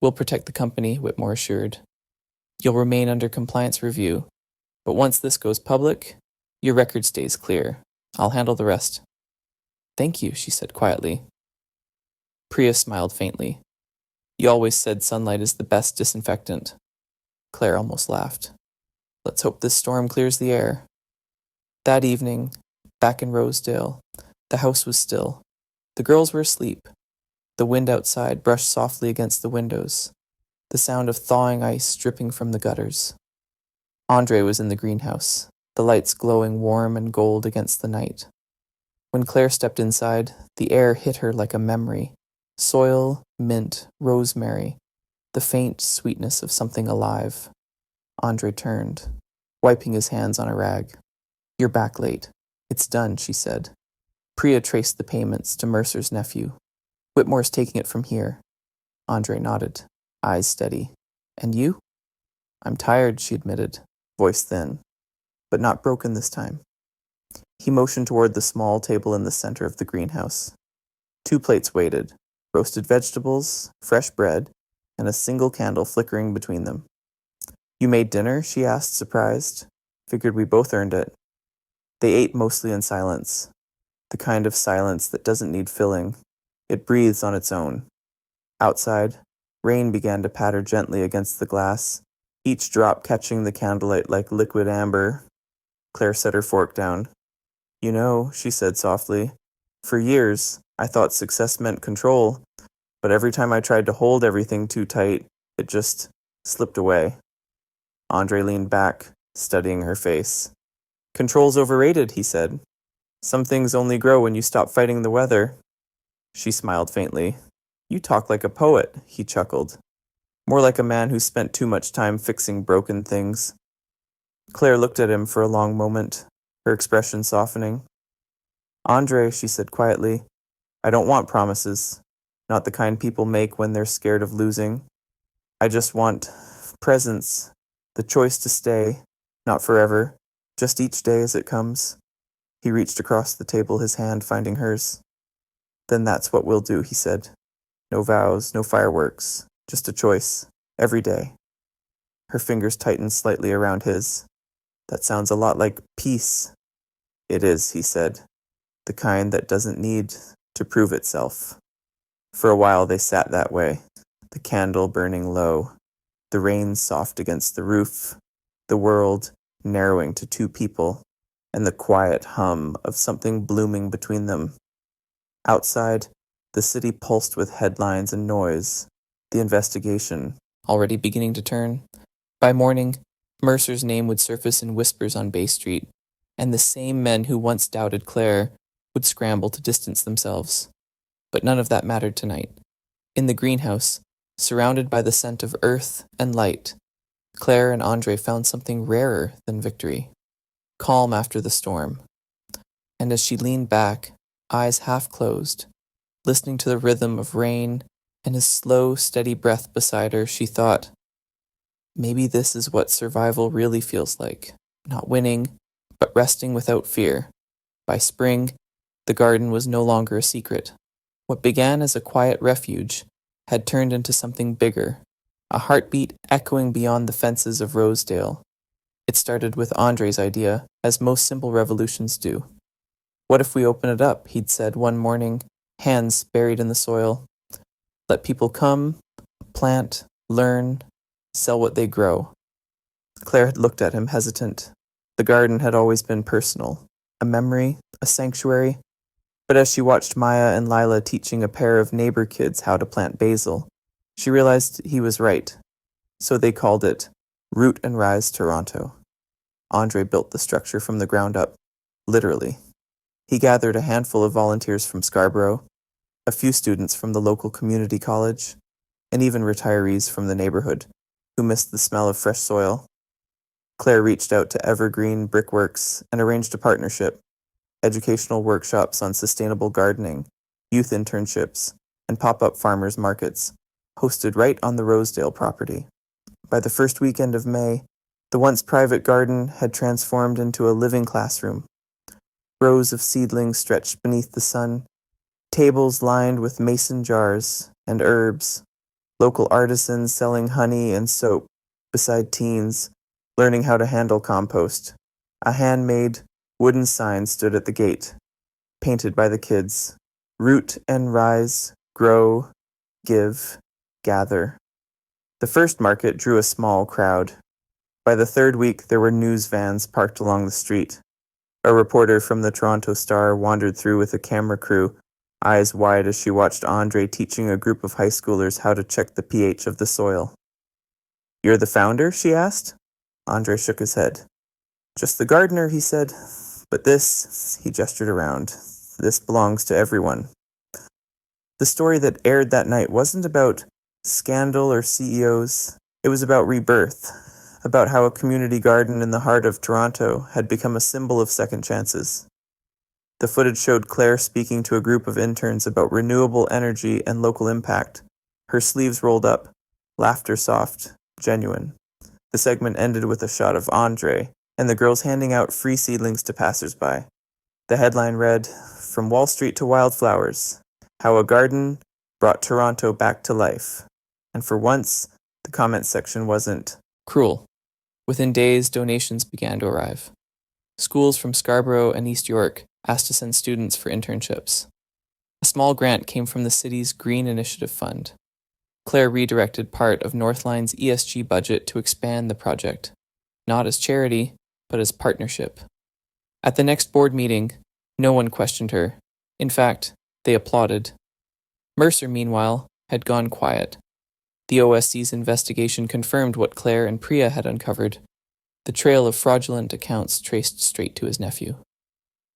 We'll protect the company, Whitmore assured. You'll remain under compliance review, but once this goes public, your record stays clear. I'll handle the rest. Thank you, she said quietly. Priya smiled faintly. You always said sunlight is the best disinfectant. Claire almost laughed. Let's hope this storm clears the air. That evening, back in Rosedale, the house was still. The girls were asleep. The wind outside brushed softly against the windows, the sound of thawing ice dripping from the gutters. Andre was in the greenhouse, the lights glowing warm and gold against the night. When Claire stepped inside, the air hit her like a memory. Soil, mint, rosemary, the faint sweetness of something alive. Andre turned, wiping his hands on a rag. You're back late. It's done, she said. Priya traced the payments to Mercer's nephew. Whitmore's taking it from here. Andre nodded, eyes steady. And you? I'm tired, she admitted. voice thin, but not broken this time. He motioned toward the small table in the center of the greenhouse. 2 plates waited, roasted vegetables, fresh bread, and a single candle flickering between them. "You made dinner?" she asked, surprised. "Figured we both earned it." They ate mostly in silence, the kind of silence that doesn't need filling. It breathes on its own. Outside, rain began to patter gently against the glass, each drop catching the candlelight like liquid amber. Claire set her fork down. "You know," she said softly, "for years, I thought success meant control, but every time I tried to hold everything too tight, it just slipped away." Andre leaned back, studying her face. "Control's overrated," he said. "Some things only grow when you stop fighting the weather." She smiled faintly. "You talk like a poet," he chuckled. "More like a man who spent too much time fixing broken things." Claire looked at him for a long moment, her expression softening. "Andre," she said quietly, "I don't want promises, not the kind people make when they're scared of losing. I just want presence, the choice to stay, not forever, just each day as it comes." He reached across the table, his hand finding hers. "Then that's what we'll do," he said. "No vows, no fireworks, just a choice, every day." Her fingers tightened slightly around his. "That sounds a lot like peace." "It is," he said, "the kind that doesn't need to prove itself." For a while they sat that way, the candle burning low, the rain soft against the roof, the world narrowing to 2 people, and the quiet hum of something blooming between them. Outside, the city pulsed with headlines and noise, the investigation already beginning to turn. By morning, Mercer's name would surface in whispers on Bay Street, and the same men who once doubted Claire would scramble to distance themselves. But none of that mattered tonight. In the greenhouse, surrounded by the scent of earth and light, Claire and Andre found something rarer than victory, calm after the storm. And as she leaned back, eyes half closed, listening to the rhythm of rain and his slow, steady breath beside her, she thought, maybe this is what survival really feels like. Not winning, but resting without fear. By spring, the garden was no longer a secret. What began as a quiet refuge had turned into something bigger, a heartbeat echoing beyond the fences of Rosedale. It started with Andre's idea, as most simple revolutions do. "What if we open it up?" he'd said one morning, hands buried in the soil. "Let people come, plant, learn, sell what they grow." Claire had looked at him hesitant. The garden had always been personal, a memory, a sanctuary. But as she watched Maya and Lila teaching a pair of neighbor kids how to plant basil, she realized he was right. So they called it Root and Rise Toronto. Andre built the structure from the ground up, literally. He gathered a handful of volunteers from Scarborough, a few students from the local community college, and even retirees from the neighborhood who missed the smell of fresh soil. Claire reached out to Evergreen Brickworks and arranged a partnership, educational workshops on sustainable gardening, youth internships, and pop-up farmers markets, hosted right on the Rosedale property. By the first weekend of May, the once private garden had transformed into a living classroom. Rows of seedlings stretched beneath the sun, tables lined with mason jars and herbs, local artisans selling honey and soap beside teens learning how to handle compost. A handmade wooden sign stood at the gate, painted by the kids. Root and rise, grow, give, gather. The first market drew a small crowd. By the third week, there were news vans parked along the street. A reporter from the Toronto Star wandered through with a camera crew, eyes wide as she watched Andre teaching a group of high schoolers how to check the pH of the soil. "You're the founder?" she asked. Andre shook his head. "Just the gardener," he said. "But this," he gestured around, "this belongs to everyone." The story that aired that night wasn't about scandal or CEOs. It was about rebirth, about how a community garden in the heart of Toronto had become a symbol of second chances. The footage showed Claire speaking to a group of interns about renewable energy and local impact, her sleeves rolled up, laughter soft, genuine. The segment ended with a shot of Andre and the girls handing out free seedlings to passersby. The headline read, "From Wall Street to Wildflowers, How a Garden Brought Toronto Back to Life." And for once, the comments section wasn't cruel. Within days, donations began to arrive. Schools from Scarborough and East York asked to send students for internships. A small grant came from the city's Green Initiative Fund. Claire redirected part of Northline's ESG budget to expand the project, not as charity, but as partnership. At the next board meeting, no one questioned her. In fact, they applauded. Mercer, meanwhile, had gone quiet. The OSC's investigation confirmed what Claire and Priya had uncovered. The trail of fraudulent accounts traced straight to his nephew.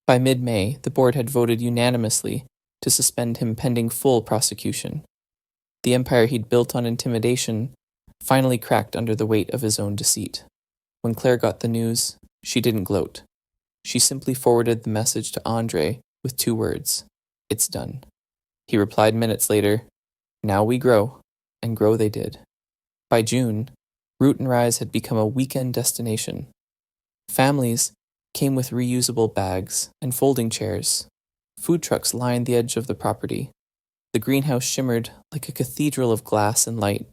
By mid-May, the board had voted unanimously to suspend him pending full prosecution. The empire he'd built on intimidation finally cracked under the weight of his own deceit. When Claire got the news, she didn't gloat. She simply forwarded the message to Andre with 2 words: "It's done." He replied minutes later, "Now we grow," and grow they did. By June, Root and Rise had become a weekend destination. Families came with reusable bags and folding chairs. Food trucks lined the edge of the property. The greenhouse shimmered like a cathedral of glass and light,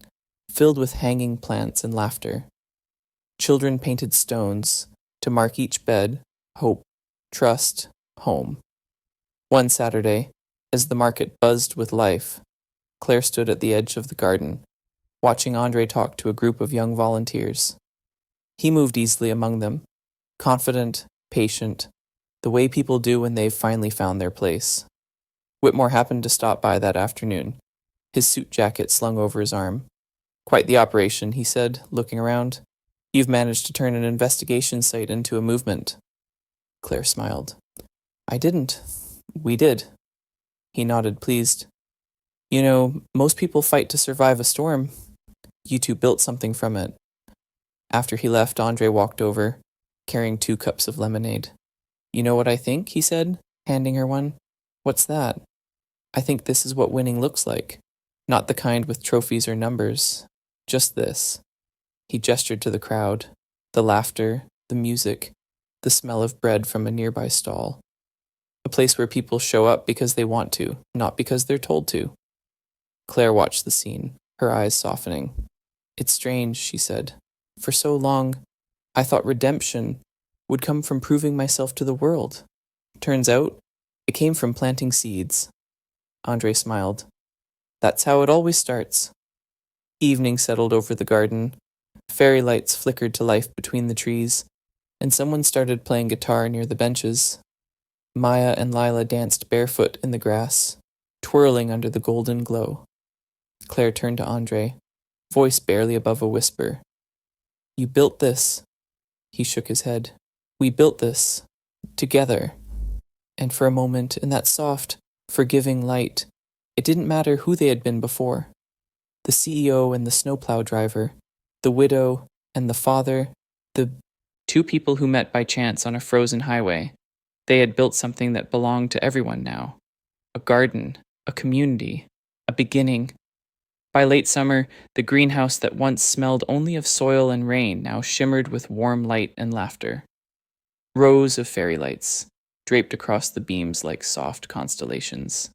filled with hanging plants and laughter. Children painted stones to mark each bed: hope, trust, home. One Saturday, as the market buzzed with life, Claire stood at the edge of the garden, watching Andre talk to a group of young volunteers. He moved easily among them, confident, patient, the way people do when they've finally found their place. Whitmore happened to stop by that afternoon, his suit jacket slung over his arm. "Quite the operation," he said, looking around. "You've managed to turn an investigation site into a movement." Claire smiled. "I didn't. We did." He nodded, pleased. "You know, most people fight to survive a storm. You two built something from it." After he left, Andre walked over, carrying 2 cups of lemonade. "You know what I think?" he said, handing her one. "What's that?" "I think this is what winning looks like. Not the kind with trophies or numbers. Just this." He gestured to the crowd, the laughter, the music, the smell of bread from a nearby stall. A place where people show up because they want to, not because they're told to. Claire watched the scene, her eyes softening. "It's strange," she said. "For so long, I thought redemption would come from proving myself to the world. Turns out, it came from planting seeds." Andre smiled. "That's how it always starts." Evening settled over the garden. Fairy lights flickered to life between the trees, and someone started playing guitar near the benches. Maya and Lila danced barefoot in the grass, twirling under the golden glow. Claire turned to Andre, voice barely above a whisper. "You built this." He shook his head. "We built this. Together." And for a moment, in that soft, forgiving light, it didn't matter who they had been before. The CEO and the snowplow driver, the widow and the father, the 2 people who met by chance on a frozen highway. They had built something that belonged to everyone now. A garden, a community, a beginning. By late summer, the greenhouse that once smelled only of soil and rain now shimmered with warm light and laughter. Rows of fairy lights, draped across the beams like soft constellations.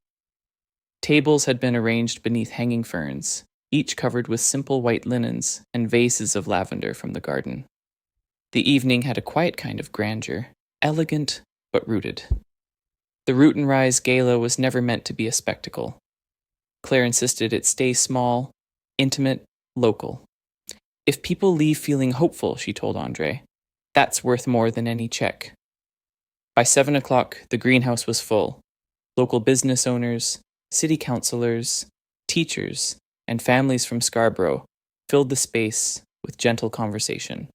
Tables had been arranged beneath hanging ferns, each covered with simple white linens and vases of lavender from the garden. The evening had a quiet kind of grandeur, elegant but rooted. The Root and Rise gala was never meant to be a spectacle. Claire insisted it stay small, intimate, local. "If people leave feeling hopeful," she told Andre, "that's worth more than any check." By 7 o'clock, the greenhouse was full. Local business owners, city councilors, teachers, and families from Scarborough filled the space with gentle conversation.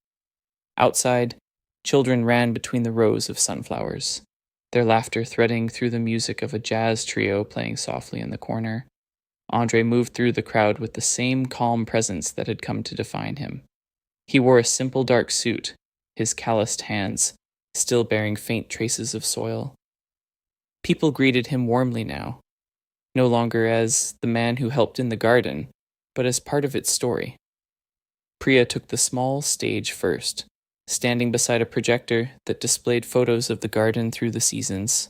Outside, children ran between the rows of sunflowers, their laughter threading through the music of a jazz trio playing softly in the corner. Andre moved through the crowd with the same calm presence that had come to define him. He wore a simple dark suit, his calloused hands still bearing faint traces of soil. People greeted him warmly now, no longer as the man who helped in the garden, but as part of its story. Priya took the small stage first, standing beside a projector that displayed photos of the garden through the seasons: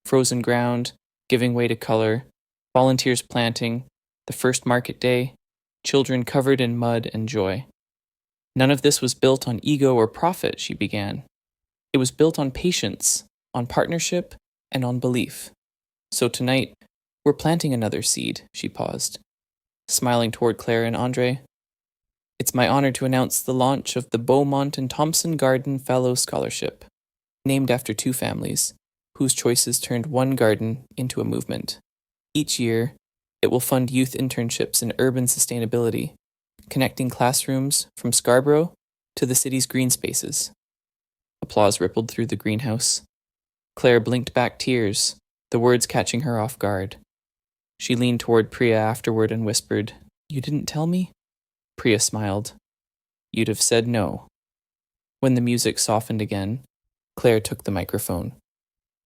frozen ground, giving way to color, volunteers planting, the first market day, children covered in mud and joy. None of this was built on ego or profit, she began. It was built on patience, on partnership, and on belief. So tonight, we're planting another seed, she paused, smiling toward Claire and Andre. It's my honor to announce the launch of the Beaumont and Thompson Garden Fellow Scholarship, named after two families, whose choices turned one garden into a movement. Each year, it will fund youth internships in urban sustainability, connecting classrooms from Scarborough to the city's green spaces. Applause rippled through the greenhouse. Claire blinked back tears, the words catching her off guard. She leaned toward Priya afterward and whispered, "You didn't tell me?" Priya smiled. "You'd have said no." When the music softened again, Claire took the microphone.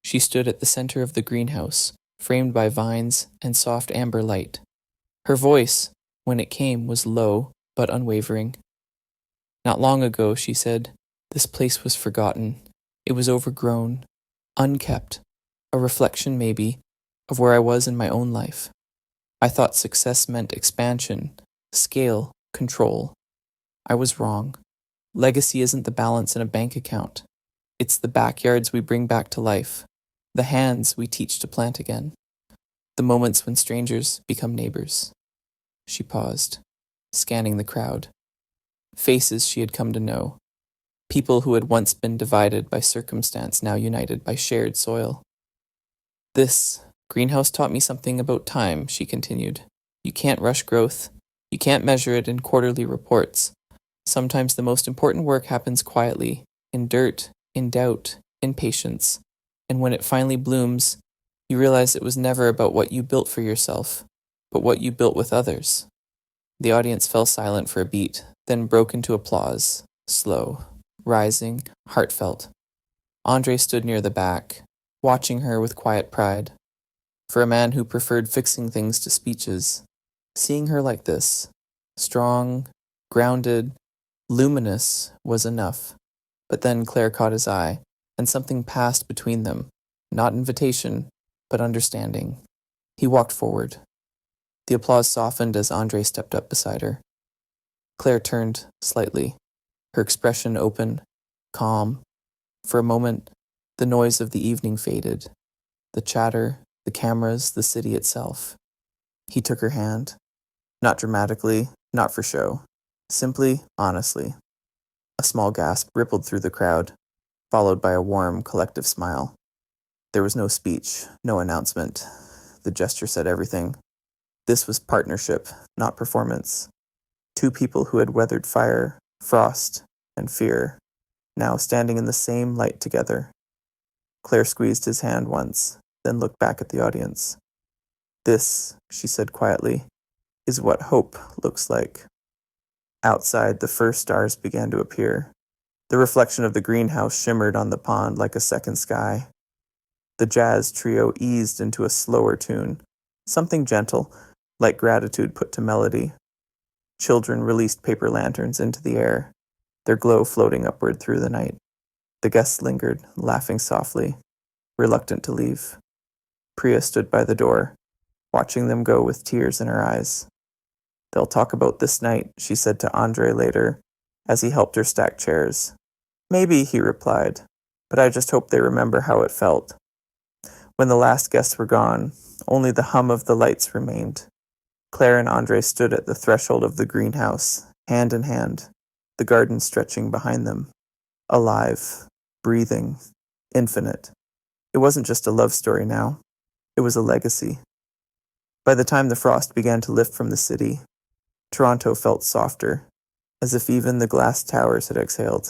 She stood at the center of the greenhouse, framed by vines and soft amber light. Her voice, when it came, was low but unwavering. "Not long ago," she said, "this place was forgotten. It was overgrown, unkept, a reflection, maybe, of where I was in my own life. I thought success meant expansion, scale, control. I was wrong. Legacy isn't the balance in a bank account. It's the backyards we bring back to life, the hands we teach to plant again, the moments when strangers become neighbors." She paused, scanning the crowd. Faces she had come to know. People who had once been divided by circumstance, now united by shared soil. "This greenhouse taught me something about time," she continued. "You can't rush growth. You can't measure it in quarterly reports. Sometimes the most important work happens quietly, in dirt, in doubt, in patience. And when it finally blooms, you realize it was never about what you built for yourself, but what you built with others." The audience fell silent for a beat, then broke into applause, slow, rising, heartfelt. Andre stood near the back, watching her with quiet pride. For a man who preferred fixing things to speeches, seeing her like this, strong, grounded, luminous, was enough. But then Claire caught his eye, and something passed between them, not invitation, but understanding. He walked forward. The applause softened as Andre stepped up beside her. Claire turned slightly, her expression open, calm. For a moment, the noise of the evening faded. The chatter, the cameras, the city itself. He took her hand. Not dramatically, not for show. Simply, honestly. A small gasp rippled through the crowd, followed by a warm, collective smile. There was no speech, no announcement. The gesture said everything. This was partnership, not performance. Two people who had weathered fire, frost, and fear, now standing in the same light together. Claire squeezed his hand once, then looked back at the audience. "This," she said quietly, "is what hope looks like." Outside, the first stars began to appear. The reflection of the greenhouse shimmered on the pond like a second sky. The jazz trio eased into a slower tune, something gentle, like gratitude put to melody. Children released paper lanterns into the air, their glow floating upward through the night. The guests lingered, laughing softly, reluctant to leave. Priya stood by the door, watching them go with tears in her eyes. "They'll talk about this night," she said to Andre later, as he helped her stack chairs. "Maybe," he replied, "but I just hope they remember how it felt." When the last guests were gone, only the hum of the lights remained. Claire and Andre stood at the threshold of the greenhouse, hand in hand, the garden stretching behind them. Alive, breathing, infinite. It wasn't just a love story now. It was a legacy. By the time the frost began to lift from the city, Toronto felt softer, as if even the glass towers had exhaled.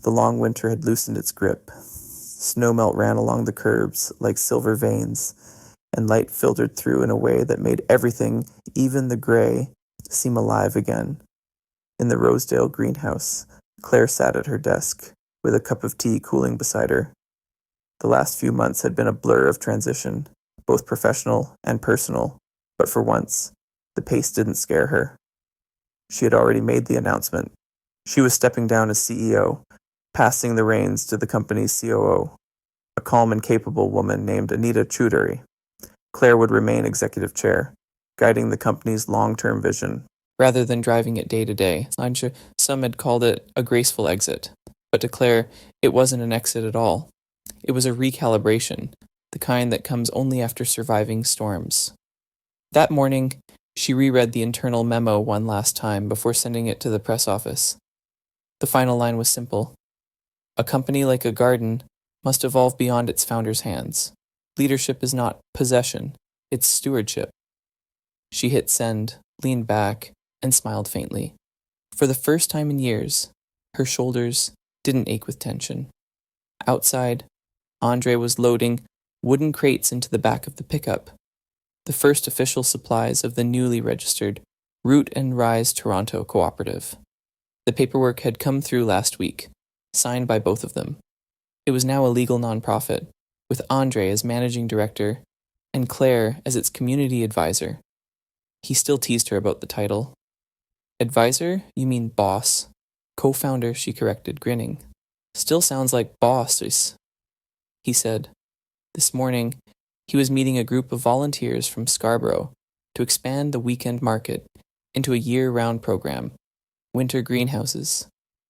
The long winter had loosened its grip. Snowmelt ran along the curbs like silver veins, and light filtered through in a way that made everything, even the gray, seem alive again. In the Rosedale greenhouse, Claire sat at her desk, with a cup of tea cooling beside her. The last few months had been a blur of transition, both professional and personal, but for once, the pace didn't scare her. She had already made the announcement. She was stepping down as CEO, passing the reins to the company's COO, a calm and capable woman named Anita Choudhury. Claire would remain executive chair, guiding the company's long-term vision, rather than driving it day to day. I'm sure some had called it a graceful exit, but to Claire, it wasn't an exit at all. It was a recalibration, the kind that comes only after surviving storms. That morning, she reread the internal memo one last time before sending it to the press office. The final line was simple. A company like a garden must evolve beyond its founder's hands. Leadership is not possession, it's stewardship. She hit send, leaned back, and smiled faintly. For the first time in years, her shoulders didn't ache with tension. Outside, Andre was loading wooden crates into the back of the pickup, the first official supplies of the newly registered Root and Rise Toronto Cooperative. The paperwork had come through last week, signed by both of them. It was now a legal nonprofit, with Andre as managing director and Claire as its community advisor. He still teased her about the title. Advisor? You mean boss. Co-founder, she corrected, grinning. Still sounds like bosses, he said. This morning, he was meeting a group of volunteers from Scarborough to expand the weekend market into a year-round program, winter greenhouses,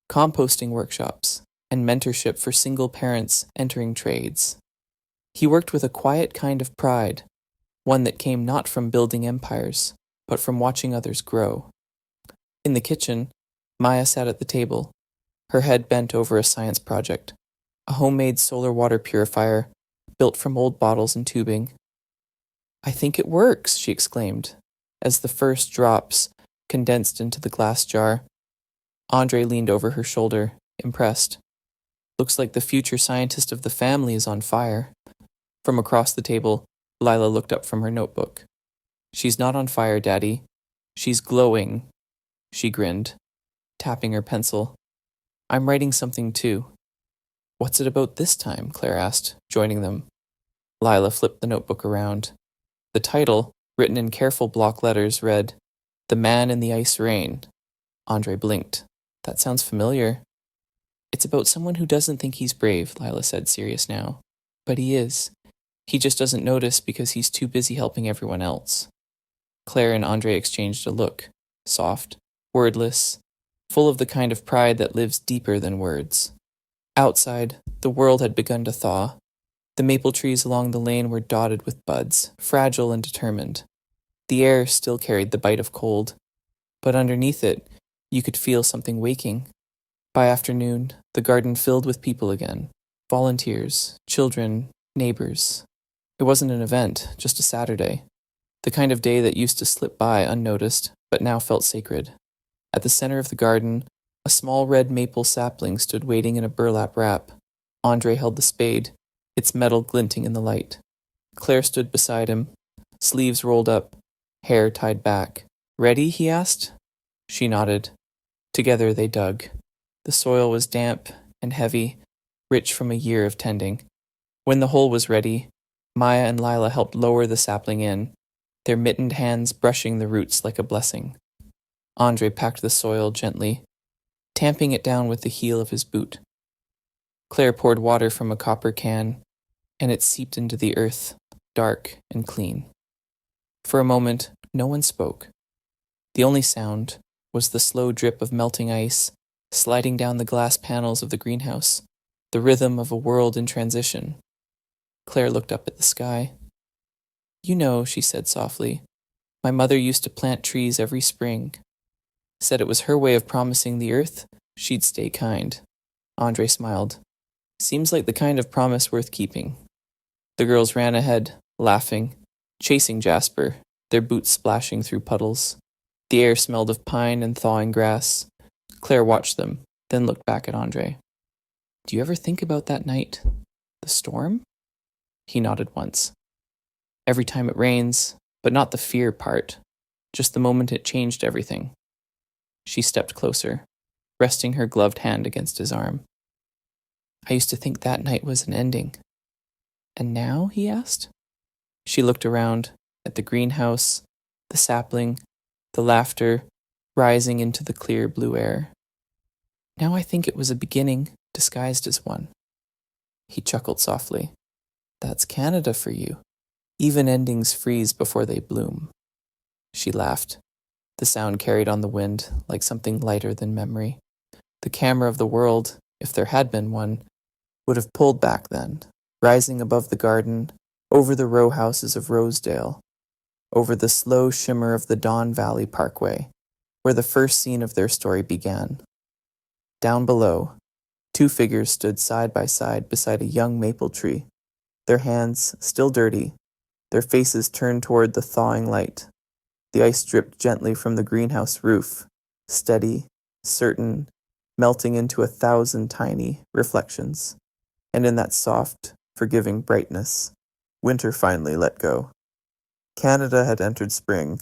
composting workshops, and mentorship for single parents entering trades. He worked with a quiet kind of pride, one that came not from building empires, but from watching others grow. In the kitchen, Maya sat at the table, her head bent over a science project, a homemade solar water purifier built from old bottles and tubing. I think it works, she exclaimed, as the first drops condensed into the glass jar. Andre leaned over her shoulder, impressed. Looks like the future scientist of the family is on fire. From across the table, Lila looked up from her notebook. She's not on fire, Daddy. She's glowing, she grinned, tapping her pencil. I'm writing something too. What's it about this time? Claire asked, joining them. Lila flipped the notebook around. The title, written in careful block letters, read, The Man in the Ice Rain. Andre blinked. That sounds familiar. It's about someone who doesn't think he's brave, Lila said, serious now. But he is. He just doesn't notice because he's too busy helping everyone else. Claire and Andre exchanged a look, soft, wordless, full of the kind of pride that lives deeper than words. Outside, the world had begun to thaw. The maple trees along the lane were dotted with buds, fragile and determined. The air still carried the bite of cold, but underneath it, you could feel something waking. By afternoon, the garden filled with people again. Volunteers, children, neighbors. It wasn't an event, just a Saturday. The kind of day that used to slip by unnoticed, but now felt sacred. At the center of the garden, a small red maple sapling stood waiting in a burlap wrap. Andre held the spade, its metal glinting in the light. Claire stood beside him, sleeves rolled up, hair tied back. Ready? He asked. She nodded. Together they dug. The soil was damp and heavy, rich from a year of tending. When the hole was ready, Maya and Lila helped lower the sapling in, their mittened hands brushing the roots like a blessing. Andre packed the soil gently, tamping it down with the heel of his boot. Claire poured water from a copper can, and it seeped into the earth, dark and clean. For a moment, no one spoke. The only sound was the slow drip of melting ice sliding down the glass panels of the greenhouse, the rhythm of a world in transition. Claire looked up at the sky. You know, she said softly, my mother used to plant trees every spring. Said it was her way of promising the earth she'd stay kind. Andre smiled. Seems like the kind of promise worth keeping. The girls ran ahead, laughing, chasing Jasper, their boots splashing through puddles. The air smelled of pine and thawing grass. Claire watched them, then looked back at Andre. Do you ever think about that night? The storm? He nodded once. Every time it rains, but not the fear part, just the moment it changed everything. She stepped closer, resting her gloved hand against his arm. I used to think that night was an ending. And now? He asked. She looked around, at the greenhouse, the sapling, the laughter, rising into the clear blue air. Now I think it was a beginning disguised as one. He chuckled softly. That's Canada for you. Even endings freeze before they bloom. She laughed. The sound carried on the wind like something lighter than memory. The camera of the world, if there had been one, would have pulled back then, rising above the garden, over the row houses of Rosedale, over the slow shimmer of the Don Valley Parkway, where the first scene of their story began. Down below, two figures stood side by side beside a young maple tree, their hands still dirty, their faces turned toward the thawing light. The ice dripped gently from the greenhouse roof, steady, certain, melting into 1,000 tiny reflections. And in that soft, forgiving brightness, winter finally let go. Canada had entered spring,